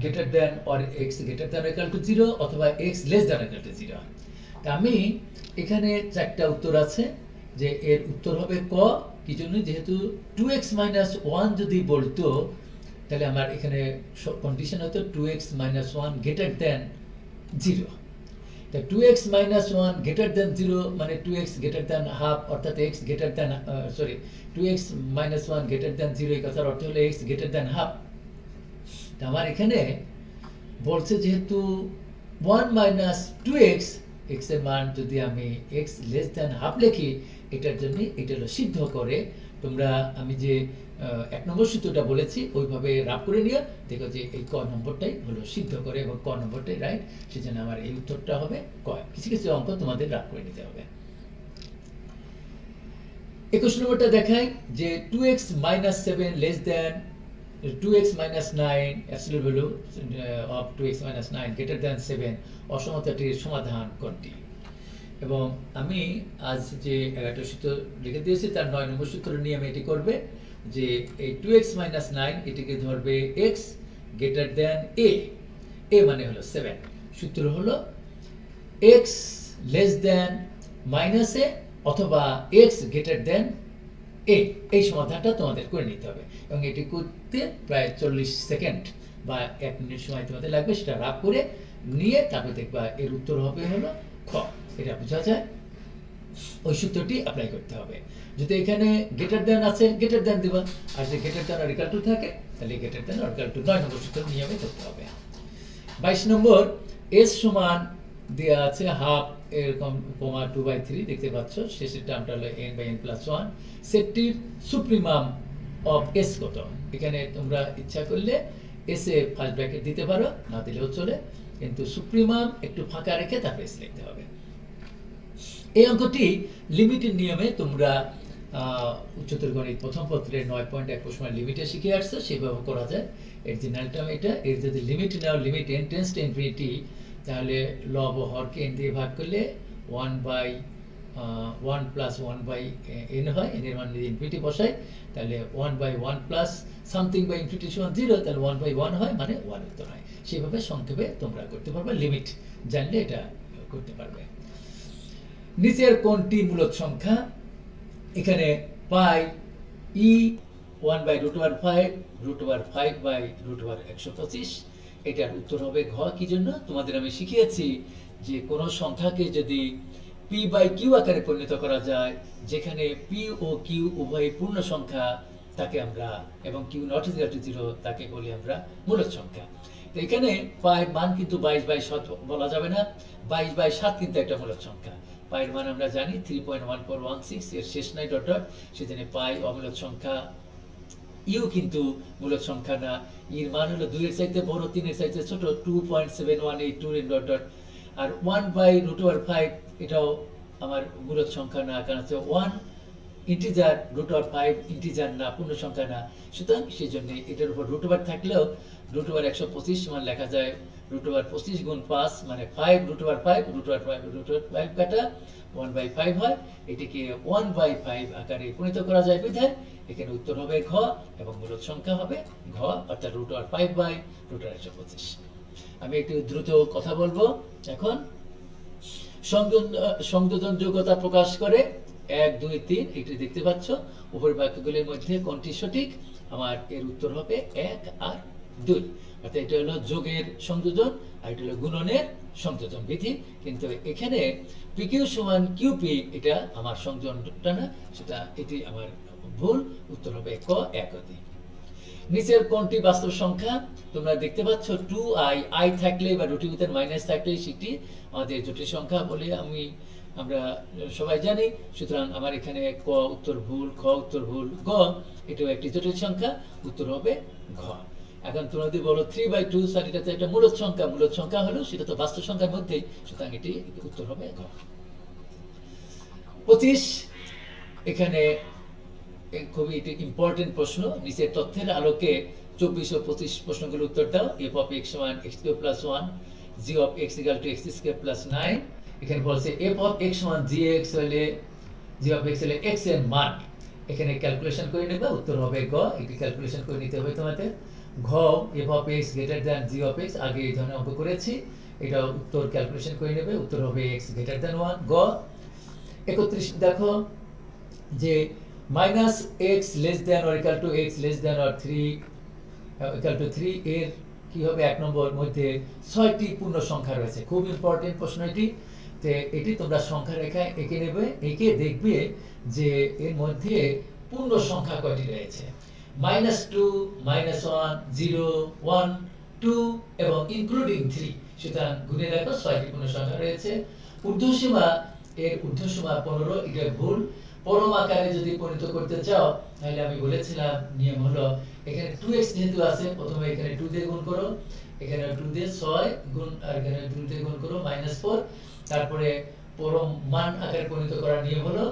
greater than or x greater than equal to 0 অথবা x less than equal to 0। তা আমি এখানে চারটা উত্তর আছে যে এর উত্তর হবে ক। কি জন্য? যেহেতু 2x - 1 যদি বলতো তাহলে আমার এখানে কন্ডিশন হতো 2x - 1 গ্রেটার দেন 0। তা 2x - 1 গ্রেটার দেন 0 মানে 2x গ্রেটার দেন হাফ, অর্থাৎ x greater than 2x - 1 greater than 0 এই কথার অর্থ হলো x গ্রেটার দেন হাফ। তা আমার এখানে বলছে যেহেতু 1 - 2x x এর মান যদি আমি x লেস দেন হাফ লিখি, এটার জন্য এটা হলো সিদ্ধ করে তোমরা আমি যে 1 নম্বর সূত্রটা বলেছি ওইভাবে রাব করে নিয়ে দেখো যে এই ক নম্বরটাই হলো সিদ্ধ করে এবং ক নম্বরটাই রাইট। সেজন্য আমার এই উত্তরটা হবে ক। কিছু কিছু অঙ্ক তোমাদের রাব করে নিতে হবে। 21 নম্বরটা দেখাই যে 2x - 7 less than 2x - 9 absolute value of 2x - 9 greater than 7 অসমতাটির সমাধান কোনটি? এবং আমি আজ যে 11টা সূত্র লিখে দিয়েছি তার 9 নম্বর সূত্র নিয়ে আমি এটি করবে যে এই 2x - 9 এটিকে ধরবে x গ্রেটার দেন a মানে হলো 7। সূত্র হলো x লেস দেন -a অথবা x গ্রেটার দেন a। এই সমাধানটা তোমাদের করে নিতে হবে এবং এটি করতে প্রায় 40 সেকেন্ড বা 1 মিনিট সময় তোমাদের লাগবে। সেটা রাব করে নিয়ে তারপর দেখবা এর উত্তর হবে হলো খ। এটা বোঝা যায়? ওই সূত্রটি অ্যাপ্লাই করতে হবে। যদি এখানে গ্রেটার দেন আছে গ্রেটার দেন দিবা, আর যদি greater than or equal to থাকে তাহলে greater than or equal to 9 নম্বর সূত্র নিয়মে করতে হবে। 22 নম্বর s সমান দেয়া আছে হাফ এরকম কমা 2/3 দেখতে পাচ্ছ, শেষের টার্মটা হলো n/n+1। সেটটির সুপ্রিমাম অফ s কত? এখানে তোমরা ইচ্ছা করলে s এ ফার্স্ট ব্র্যাকেট দিতে পারো, না দিলেও চলে, কিন্তু সুপ্রিমাম একটু ফাঁকা রেখে তারপরে s লিখতে হবে। এই অঙ্কটি লিমিটের নিয়মে তোমরা উচ্চতর গণিত প্রথম পত্রের 9.1 প্রশ্নের লিমিটে শিখে আসছো, সেভাবে করা যায়। এর যে টার্ম এটা, এর যদি limit now limit n tends to infinity, তাহলে লব ও হরকে n দিয়ে ভাগ করলে 1/1 + 1/n হয়। n এর মান যদি ইনফিনিটি বসাই তাহলে 1/1 প্লাস সামথিং বাই ইনফিনিটি সমান 0, তাহলে 1/1 হয় মানে 1 উত্তর হয়। সেভাবে সংক্ষেপে তোমরা করতে পারবে, লিমিট জানলে এটা করতে পারবে। নিচের কোনটি মূলদ সংখ্যা? এখানে পাই e 1/√5 √5/√125, এটার উত্তর হবে ঘ। কি জন্য? তোমাদের আমি শিখিয়েছি যে কোন সংখ্যাকে যদি p/q আকারে পরিণত করা যায়, যেখানে p ও q উভয় পূর্ণ সংখ্যা তাকে আমরা, এবং q not equal to 0 তাকে বলি আমরা মূলদ সংখ্যা। তো এখানে পায়ের মান কিন্তু 22/7 বলা যাবে না, 22/7 কিন্তু একটা মূলদ সংখ্যা। পায়ের মান আমরা জানি 3.1416, এর শেষ নাই ডট ডট, সেজন্য পাই অমূলদ সংখ্যা। ইউ কিন্তু মূলদ সংখ্যা না, এর মান হলো 2 এর চাইতে বড়, 3 এর চাইতে ছোট, 2.7182 এর ডট ডট। আর 1/√5 এটাও আমার মূলদ সংখ্যা না, কারণ হচ্ছে 1 ইন্টিজার, √5 ইন্টিজার না, পূর্ণ সংখ্যা না। সুতরাং সেই জন্য এটার উপর √5 থাকলেও √125 সমান লেখা যায় √25 গুণ 5 মানে 5√5 কাটা 1/5 হয়। এটিকে 1/5 আকারে পরিণত করা যায় বিধায় এখানে উত্তর হবে ঘ এবং মূলদ সংখ্যা হবে ঘ, অর্থাৎ √5/√125। আমি একটু দ্রুত কথা বলবো এখন। সংযোজন যোগ্যতা প্রকাশ করে 1, 2, 3 এটি দেখতে পাচ্ছ। উপরের বাক্যগুলির মধ্যে কোনটি সঠিক? আমার এর উত্তর হবে 1 আর 2, অর্থাৎ এটা হলো যোগের সংযোজন আর এটা হলো গুণনের সংযোজন বিধি। কিন্তু এখানে PQ সমান QP এটা আমার সংযোজনটা না, সেটা এটি আমার ভুল। উত্তর হবে ক, 1 ও 2। নিচের কোনটি বাস্তব সংখ্যা? তোমরা দেখতে পাচ্ছ 2i, i থাকলে বা রুটির ভিতরে মাইনাস থাকলে সেটি আমাদের জটিল সংখ্যা বলে আমরা সবাই জানি। সুতরাং আমার এখানে ক উত্তর ভুল, খ উত্তর ভুল, গ এটাও একটি জটিল সংখ্যা, উত্তর হবে ঘ। এখন তোমরা যদি বলো 3/2 স্যার এটা তো একটা মূলদ সংখ্যা, মূলদ সংখ্যা হলো সেটা তো বাস্তব সংখ্যার মধ্যেই, সুতরাং এটি উত্তর হবে ঘ। 25 এখানে খুবই ইম্পর্টেন্ট প্রশ্ন। নিচের তথ্যের আলোকে 24 ও 25 প্রশ্নগুলোর উত্তর দাও। f of x সমান x² + 1, g of x equal to x² + 9,
এখানে বলছে f of x সমান gx হলে g of x হলে x এর মান এখানে ক্যালকুলেশন করে নেবে, উত্তর হবে গ। এটি ক্যালকুলেশন করে নিতে হবে তোমাদের। ঘ f of x greater than g of x, আগে এই ধরনের অঙ্ক করেছি, এটা উত্তর ক্যালকুলেশন করে নেবে, উত্তর হবে x greater than 1 গ। 31 দেখো যে minus x less than or equal to x less than or 3 এর কি হবে, এক নম্বর মধ্যে 6টি পূর্ণ সংখ্যা রয়েছে। খুব ইম্পর্টেন্ট প্রশ্ন এটি। তো এটি তোমরা সংখ্যা রেখায় এঁকে নেবে, এঁকে দেখবে যে এর মধ্যে পূর্ণ সংখ্যা কয়টি রয়েছে। -2, -1, 0, 1, 2 এবং ইনক্লুডিং 3। সুতরাং গুণে দেখো 6টি পূর্ণ সংখ্যা রয়েছে। ঊর্ধ্বসীমা, এর ঊর্ধ্বসীমা 15, এটা ভুল। পরম আকারে যদি পরিণত করতে চাও তাহলে আমি বলেছিলাম নিয়ম হলো এখানে 2x যেহেতু আছে, প্রথমে এখানে 2 দিয়ে গুণ করো, এখানে 2 দিয়ে 6 গুণ, আর এখানে 2 দিয়ে গুণ করো -4। তারপরে পরম মান আকারে পরিণত করার নিয়ম হলো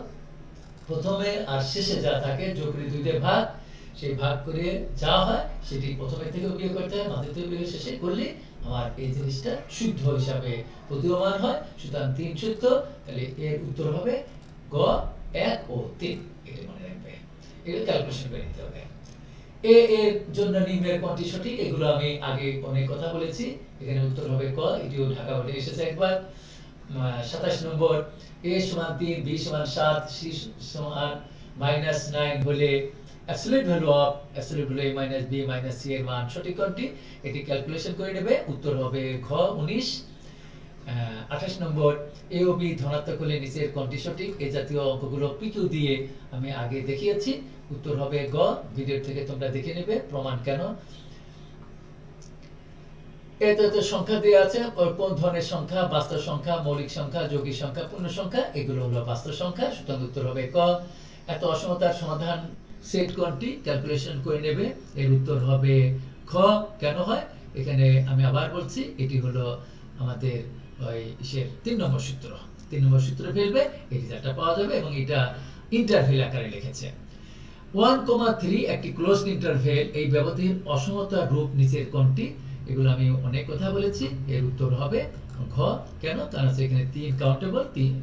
প্রথমে আর শেষে যা থাকে যোগ করে 2 দিয়ে ভাগ, সেই ভাগ করে যা হয় সেটি প্রথমে থেকে বিয়োগ করতে হয়, মাঝে থেকে বিয়োগ শেষে করলে আমার এই জিনিসটা শুদ্ধ হিসাবে প্রতীয়মান হয়। সুতরাং 3 শুদ্ধ, তাহলে এর উত্তর হবে গ 1 ও 3। এটা মনে রাখবে, এটা ক্যালকুলেশন করে নিতে হবে। এ এর জন্য নিম্নের কোনটি সঠিক, এগুলো আমি আগে অনেক কথা বলেছি। এখানে উত্তর হবে ক, এটিও ঢাকা বোর্ডে এসেছে একবার। 27 নম্বর a সমান 3, b সমান 7, c সমান -9 হলে absolute value of a minus b minus c এর মান সঠিক কোনটি, এটি ক্যালকুলেশন করে নেবে, উত্তর হবে ঘ 19। 28 নম্বর a ও b ধনাত্মক হলে নিচের কোনটি সঠিক, এই জাতীয় অঙ্কগুলো পিকিউ দিয়ে আমি আগে দেখিয়েছি, উত্তর হবে গ। ভিডিও থেকে তোমরা দেখে নেবে প্রমাণ কেন। এতে সংখ্যা দেওয়া আছে, কোন ধরনের সংখ্যা, বাস্তব সংখ্যা, মৌলিক সংখ্যা, যৌগিক সংখ্যা, পূর্ণ সংখ্যা, এগুলো হলো বাস্তব সংখ্যা। সুতরাং উত্তর হবে ক। এত অসমতার সমাধান সেট কোনটি, ক্যালকুলেশন করে নেবে, এর উত্তর হবে খ। কেন হয় এখানে আমি আবার বলছি, এটি হলো আমাদের ওই ইসের 3 নম্বর সূত্র। 3 নম্বর সূত্র ফেলবে, এই রেজাল্টটা পাওয়া যাবে, এবং এটা ইন্টারভেল আকারে লিখেছে। 1,3 একটি ক্লোজড ইন্টারভেল, এই ব্যবধির অসমতার রূপ নিচের কোনটি, এগুলো আমি অনেক কথা বলেছি, এর উত্তর হবে ঘ। কেন, কারণ এখানে 3 কাউন্টেবল, 3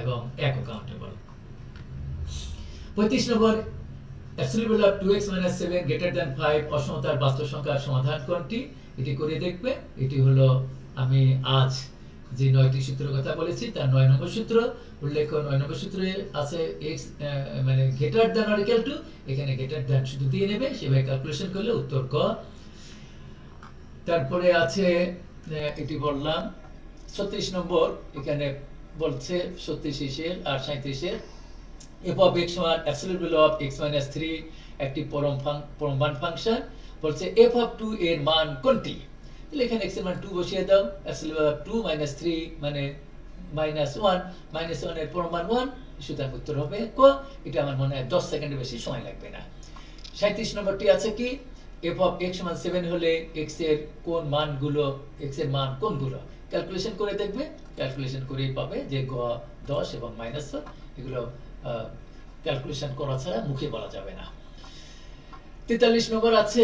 এবং 1 countable. 35 number absolute value of 2x - 7 greater than 5 অসমতার বাস্তব সংখ্যার সমাধান কোনটি, এটি করে দেখবে। এটি হলো আমি আজ যে 9টি সূত্রের কথা বলেছি তার 9 নম্বর সূত্র। উল্লেখ্য 9 নম্বর সূত্রে আছে x মানে greater than or equal to, এখানে গ্রেটার দ্যান শুধু দিয়ে নেবে, সেভাবে ক্যালকুলেশন করলে উত্তর ক। তারপরে আছে এটি বললাম 36 নম্বর, এখানে বলছে 36 এর আর 37 এর f of x সমান অ্যাবসলিউট ভ্যালু অফ x - 3 একটি পরম মান ফাংশন। বলছে f of 2 এর মান কোনটি, তাহলে এখানে x এর মান 2 বসিয়ে দাও, অ্যাবসলিউট ভ্যালু অফ 2 - 3 মানে -1, -1 এর পরম মান 1, সুতরাং উত্তর হবে ক। এটা আমার মনে হয় 10 সেকেন্ডের বেশি সময় লাগবে না। 37 নম্বরটি আছে কি, f of x সমান 7 হলে x এর কোন মানগুলো, x এর মান কোনগুলো, ক্যালকুলেশন করে দেখবে, ক্যালকুলেশন করেই পাবে যে গ 10 এবং -1, এগুলো ক্যালকুলেশন করা ছাড়া মুখে বলা যাবে না। 43 নম্বর আছে,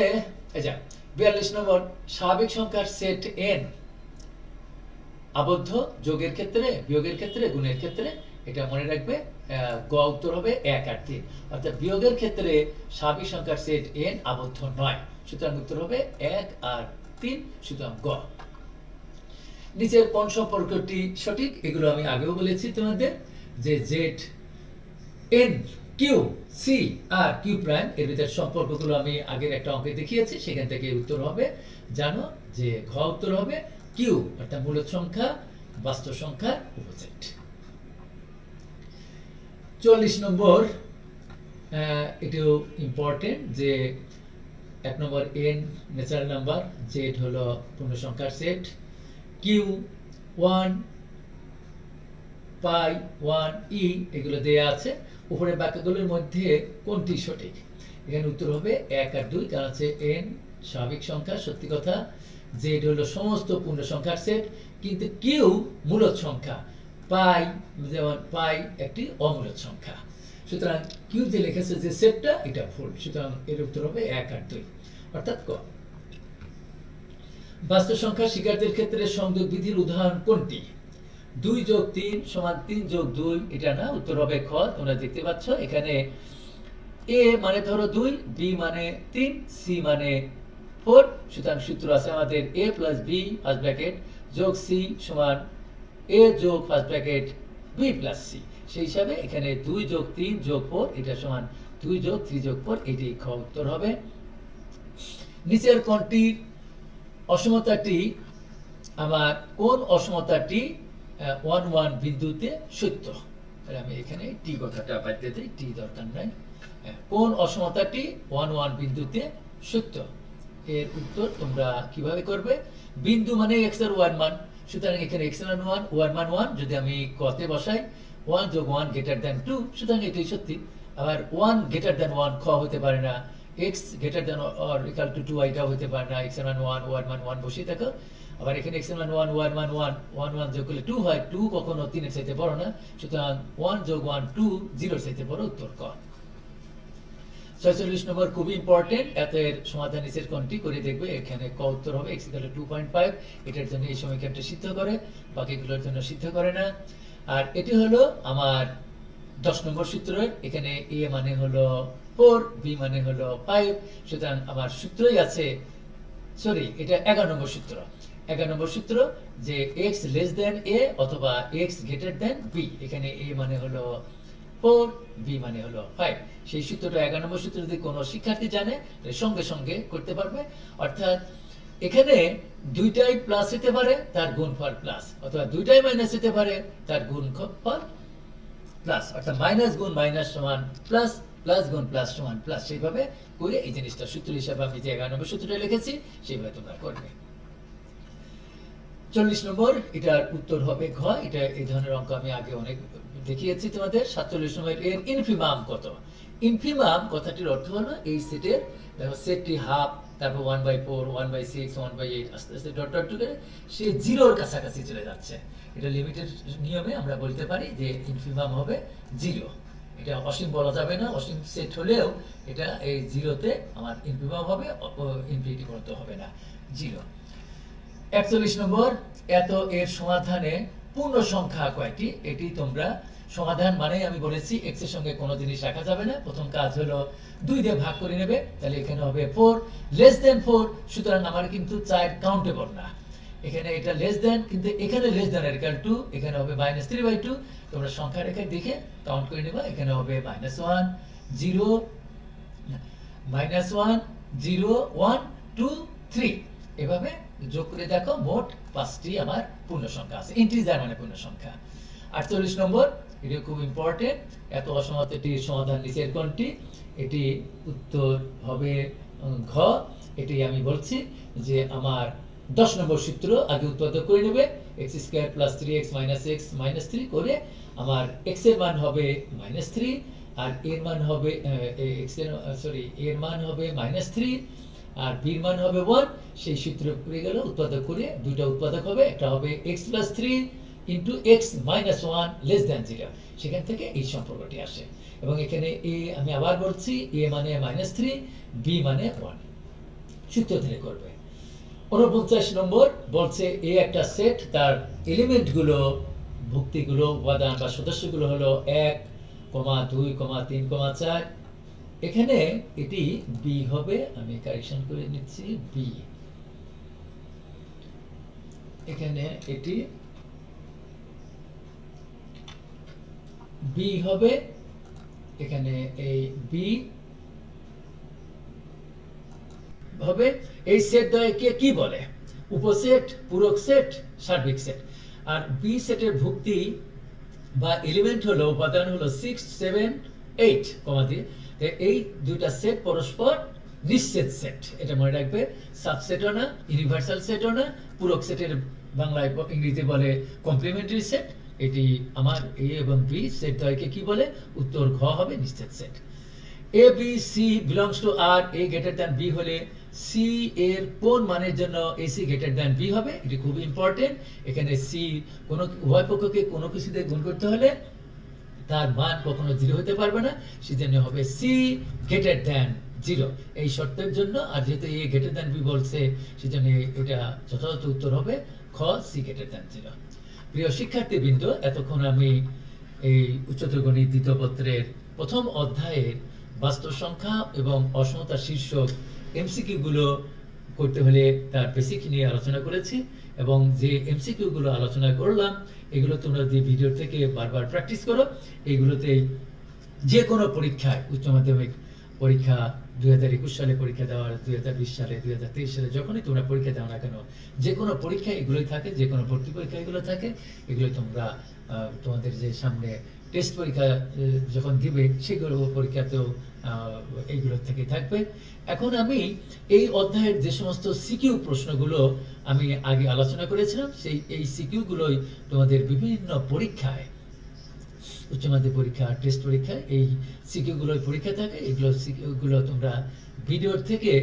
এই যা 42 নম্বর স্বাভাবিক সংখ্যার সেট n আবদ্ধ যোগের ক্ষেত্রে, বিয়োগের ক্ষেত্রে, গুণের ক্ষেত্রে, এটা মনে রাখবে। গ উত্তর হবে 1 আর 3, অর্থাৎ বিয়োগের ক্ষেত্রে স্বাভাবিক সংখ্যার সেট n আবদ্ধ নয়, সুতরাং উত্তর হবে 1 আর 3, সুতরাং গ। নিচের কোন সম্পর্কটি সঠিক, এগুলো আমি আগেও বলেছি তোমাদের, যে জেড n q c আর q প্রাইম এর ভিতর সম্পর্কগুলো আমি আগের একটা অঙ্কে দেখিয়েছি, সেখান থেকে উত্তর হবে, জানো যে ঘ উত্তর হবে q, অর্থাৎ মূলদ সংখ্যা বাস্তব সংখ্যার অপোজিট। 40 নম্বর এটাও ইম্পর্টেন্ট, যে 1 নম্বর n ন্যাচারাল নাম্বার, জেড হলো পূর্ণ সংখ্যার সেট, q 1 পাই 1 e এগুলো দেয়া আছে। উপরের বাক্যগুলোর মধ্যে কোনটি সঠিক, এখানে উত্তর হবে 1 আর 2, কারণ আছে n স্বাভাবিক সংখ্যা, সত্যি কথা। জেড হলো সমস্ত পূর্ণ সংখ্যার সেট, কিন্তু কিউ মূলদ সংখ্যা, পাই যেমন পাই একটি অমূলদ সংখ্যা, সুতরাং কিউ যে লিখেছে যে সেটটা এটা ভুল, সুতরাং এর উত্তর হবে 1 আর 2, অর্থাৎ ক। বাস্তব সংখ্যা স্বীকারদের ক্ষেত্রে সংযোগ বিধির উদাহরণ কোনটি, 2 যোগ 3 সমান 3 যোগ 2, এটা না, উত্তর হবে খ। তোমরা দেখতে পাচ্ছ এখানে a মানে ধরো 2, b মানে 3, c মানে 4, সুতরাং সূত্র আছে আমাদের a plus b first bracket যোগ c সমান a যোগ first bracket b plus c। সেই হিসাবে এখানে 2 যোগ 3 যোগ 4 এটা সমান 2 যোগ 3 যোগ 4, এটাই খ উত্তর হবে। নিচের কোনটির অসমতাটি আমার কোন অসমতাটি 1 1 বিন্দুতে সত্য? তাহলে আমি এখানে টি কথাটা বাদ দিয়ে দিই, টি দরকার নাই। কোন অসমতাটি 1 1 বিন্দুতে সত্য? এর উত্তর তোমরা কিভাবে করবে? বিন্দু মানে x এর 1 মান, সুতরাং এখানে x এর মান 1, y মান 1, যদি আমি কতে বসাই 1 যোগ 1 গ্রেটার দ্যান 2, সুতরাং এটাই সত্যি। আবার 1 গ্রেটার দ্যান 1 খ হতে পারে না, x greater than or equal to 2 এটাও হতে পারে না, x এর মান 1, y মান 1 বসিয়ে থাকো। আবার এখানে x এর মান 1, y মান 1, 1 1 যোগ করলে 2 হয়, 2 কখনো 3 এর চাইতে বড় না, সুতরাং 1 যোগ 1 2, 0 এর চাইতে বড়, উত্তর ক। 46 নম্বর খুবই ইম্পর্টেন্ট, এর সমাধান নিচের কোনটি করে দেখবে। এখানে ক উত্তর হবে x 2.5, এটার জন্য এই সমীকরণটা সিদ্ধ করে, বাকিগুলোর জন্য সিদ্ধ করে না। আর এটি হলো আমার 10 নম্বর সূত্র। এখানে a মানে হলো 4, b মানে হলো 5, সুতরাং আমার সূত্রই আছে, সরি এটা 11 নম্বর সূত্র। 11 নম্বর সূত্র যে x লেস দেন a অথবা x গ্রেটার দেন b, এখানে a মানে হলো 4, b মানে হলো 5। সেই সূত্রটা 11 নম্বর সূত্র যদি কোনো শিক্ষার্থী জানে তাহলে সঙ্গে সঙ্গে করতে পারবে। অর্থাৎ এখানে দুইটাই প্লাস হতে পারে, তার গুণফল প্লাস, অথবা দুইটাই মাইনাস হতে পারে, তার গুণফল প্লাস, অর্থাৎ মাইনাস গুণ মাইনাস সমান প্লাস, প্লাস গুণ প্লাস সমান প্লাস। সেইভাবে করে এই জিনিসটা সূত্র হিসাবে আমি যে 11 নম্বর সূত্রটা লিখেছি সেইভাবে তোমরা করবে। 40 নম্বর, এটার উত্তর হবে ঘ। এটা এই ধরনের অঙ্ক আমি আগে অনেক দেখিয়েছি তোমাদের। 47 নম্বর, এর ইনফিমাম কত? ইনফিমাম কথাটির অর্থ হলো এই সেটের, দেখো সেটটি হাফ, তারপর 1/4, 1/6, 1/8, আস্তে আস্তে ডট ডট করে সে জিরোর কাছাকাছি চলে যাচ্ছে। এটা লিমিটেড নিয়মে আমরা বলতে পারি যে ইনফিমাম হবে 0। এটা অসীম বলা যাবে না, অসীম সেট হলেও এটা এই জিরোতে আমার ইনফিমাম হবে, ইনফিনিটি পর্যন্ত হবে না, 0। 41 নম্বর, এত এর সমাধানে পূর্ণ সংখ্যা কয়টি? এটি তোমরা সমাধান মানে আমি বলেছি x এর সঙ্গে কোনো জিনিস রাখা যাবে না। প্রথম কাজ হলো 2 দিয়ে ভাগ করে নেবে, তাহলে এখানে হবে 4 লেস দেন 4, সুতরাং আমার কিন্তু 4 কাউন্টেবল না। এখানে এটা লেস দেন, কিন্তু এখানে লেস দেন এর ইকুয়াল টু, এখানে হবে -3/2। তোমরা সংখ্যা রেখে দেখে কাউন্ট করে নেবা। এখানে হবে -1 0 -1 0 1 2 3, এভাবে যোগ করে দেখো মোট 5টি আমার পূর্ণ সংখ্যা আছে, ইন্টিজার মানে পূর্ণ সংখ্যা। 48 নম্বর, এটা খুব ইম্পর্টেন্ট, এত অসমতাটির সমাধান নিচের কোনটি? এটি উত্তর হবে ঘ। এটি আমি বলছি যে আমার 10 নম্বর সূত্র আগে উৎপাদক করে নেবে, x² + 3x - x -3 করে আমার x এর মান হবে -3, আর এর মান হবে এর মান হবে -3, আর b এর মান হবে 1। সেই সূত্র করে গেল, উৎপাদক করে দুটো উৎপাদক হবে, একটা হবে x + 3 * x - 1 <0, সেখান থেকে এই সম্পর্কটি আসে। এবং এখানে a আমি আবার বলছি, a মানে -3, b মানে 1, সূত্র ধরে করবে। 49 নম্বর বলছে a একটা সেট, তার এলিমেন্টগুলো, ভুক্তিগুলো, উপাদান বা সদস্যগুলো হলো 1, 2, 3, 4। এখানে এটি b হবে, আমি কারেকশন করে নিচ্ছি, b। এখানে এটি b হবে, এখানে এই b হবে। এই সেট দ্বয়কে কি বলে? উপসেট, পূরক সেট, সার্বিক সেট। আর b সেটের ভুক্তি বা এলিমেন্ট হলো, উপাদান হলো 6 7 8, দিয়ে এই দুইটা সেট পরস্পর নিশ্চিত সেট, এটা মনে রাখবে। সাবসেটও না, ইউনিভার্সাল সেটও না, পূরক সেটের বাংলায় ইংরেজিতে বলে কমপ্লিমেন্টারি সেট। এটি আমার a এবং b সেট দ্বয়কে কি বলে? উত্তর ঘ হবে, নিশ্চিত set. a b c belongs to r, a greater than b হলে c এর কোন মানের জন্য ac greater than b হবে? এটি খুব ইম্পর্টেন্ট। এখানে c কোনো উভয় পক্ষকে কোনো কিছু দিয়ে গুণ করতে হলে তার মান কখনো 0 হতে পারবে না, সেজন্য হবে c greater than 0 এই শর্তের জন্য। আর যেহেতু a greater than b বলছে, সেজন্য এটা যথাযথ উত্তর হবে খ, c greater than 0। প্রিয় শিক্ষার্থীবৃন্দ, এতক্ষণ আমি এই উচ্চতর গণিত দ্বিতীয় পত্রের প্রথম অধ্যায়ের বাস্তব সংখ্যা এবং অসমতা শীর্ষক এমসিকিউ গুলো করতে হলে তার বেসিক নিয়ে আলোচনা করেছি, এবং যে এমসিকিউ গুলো আলোচনা করলাম এগুলো তোমরা যে ভিডিও থেকে বারবার প্র্যাকটিস করো। এগুলোতে যে কোনো পরীক্ষায়, উচ্চ মাধ্যমিক পরীক্ষা 2021 সালে পরীক্ষা দেওয়ার, 2020 সালে, 2023 সালে, যখনই তোমরা পরীক্ষা দাও না কেন, যে কোনো পরীক্ষায় এগুলোই থাকে, যে কোনো ভর্তি পরীক্ষা এগুলো থাকে। এগুলো তোমরা তোমাদের যে সামনে টেস্ট পরীক্ষা যখন দিবে সেগুলো পরীক্ষাতেও এইগুলো থেকে থাকবে। এখন আমি এই অধ্যায়ের যে সমস্ত সিকিউ প্রশ্নগুলো আমি আগে আলোচনা করেছিলাম, এই সিকিউ গুলোই তোমাদের বিভিন্ন পরীক্ষায়, উচ্চ মাধ্যমিক পরীক্ষা, টেস্ট পরীক্ষা, এই সিকিউ গুলোর পরীক্ষা থাকে। এগুলো সিকিউ গুলো তোমরা ভিডিওর থেকে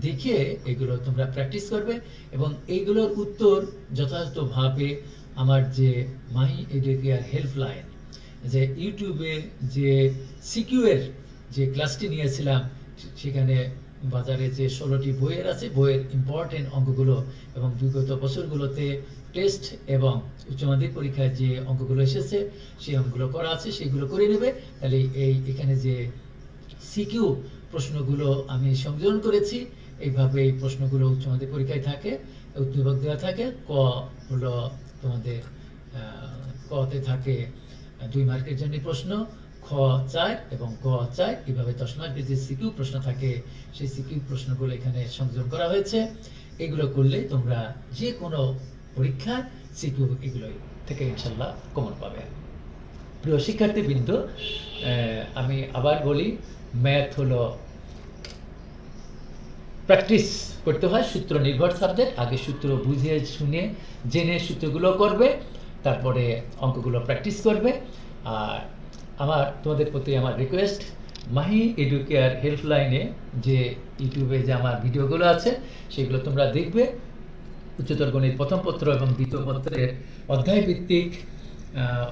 দেখে এগুলো তোমরা প্র্যাকটিস করবে, এবং এইগুলোর উত্তর যথাযথভাবে আমার যে মাই এডুকেয়ার হেল্পলাইন, যে ইউটিউবে যে সিকিউ এর যে ক্লাসটি নিয়েছিলাম, সেখানে বাজারে যে 16টি বইয়ের আছে, বইয়ের ইম্পর্টেন্ট অঙ্কগুলো এবং বিগত বছরগুলোতে টেস্ট এবং উচ্চ মাধ্যমিক পরীক্ষায় যে অঙ্কগুলো এসেছে সেই অঙ্কগুলো করা আছে, সেগুলো করে নেবে। তাহলে এখানে যে সিকিউ প্রশ্নগুলো আমি সংযোজন করেছি, এইভাবে এই প্রশ্নগুলো উচ্চ মাধ্যমিক পরীক্ষায় থাকে, উদ্দীপক দেওয়া থাকে। ক হলো তোমাদের কতে থাকে 2 মার্কের জন্য প্রশ্ন, খ 4 এবং গ 4, এইভাবে 10 মার্কের যে সিকিউ প্রশ্ন থাকে সেই সিকিউ প্রশ্নগুলো এখানে সংযোজন করা হয়েছে। এগুলো করলে তোমরা যে কোনো পরীক্ষায় সিকিউ এগুলো থেকে ইনশাল্লাহ কমন পাবে। প্রিয় শিক্ষার্থীবৃন্দ, আমি আবার বলি, ম্যাথ হলো প্র্যাকটিস করতে হয়, সূত্র নির্ভর সাবজেক্ট। আগে সূত্র বুঝে শুনে জেনে সূত্রগুলো করবে, তারপরে অঙ্কগুলো প্র্যাকটিস করবে। আর তোমাদের প্রতি আমার রিকোয়েস্ট, মাহি এডুকেয়ার হেল্পলাইনে যে ইউটিউবে যে আমার ভিডিওগুলো আছে সেগুলো তোমরা দেখবে। উচ্চতর গণিত প্রথম পত্র এবং দ্বিতীয় পত্রের অধ্যায় ভিত্তিক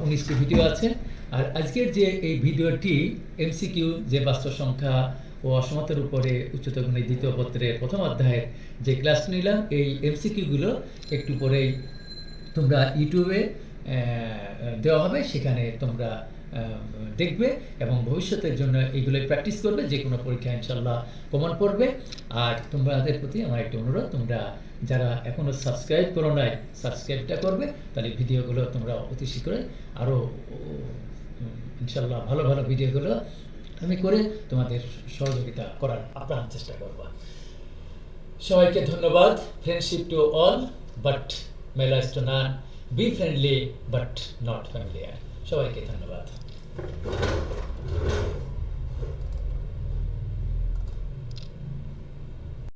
19টি ভিডিও আছে। আর আজকের যে এই ভিডিওটি এমসিকিউ, যে বাস্তব সংখ্যা ও অসমতার উপরে উচ্চতর গণিত দ্বিতীয় পত্রের প্রথম অধ্যায়ের যে ক্লাস নিলাম, এই এমসিকিউগুলো একটু পরেই তোমরা ইউটিউবে দেওয়া হবে, সেখানে তোমরা দেখবে এবং ভবিষ্যতের জন্য এইগুলোই প্র্যাকটিস করবে। যে কোনো পরীক্ষা ইনশাল্লাহ কমন পড়বে। আর তোমাদের প্রতি আমার একটা অনুরোধ, তোমরা যারা এখনো সাবস্ক্রাইব করো নাই, সাবস্ক্রাইবটা করবে, তাহলে ভিডিওগুলো তোমরা অতি শীঘ্রই আরও ইনশাল্লাহ ভালো ভালো ভিডিওগুলো আমি করে তোমাদের সহযোগিতা করার আপ্রাণ চেষ্টা করব। সবাইকে ধন্যবাদ। Friendship to all but মেলাইজ two naan, B friendly but not familiar. সবাইকে ধন্যবাদ।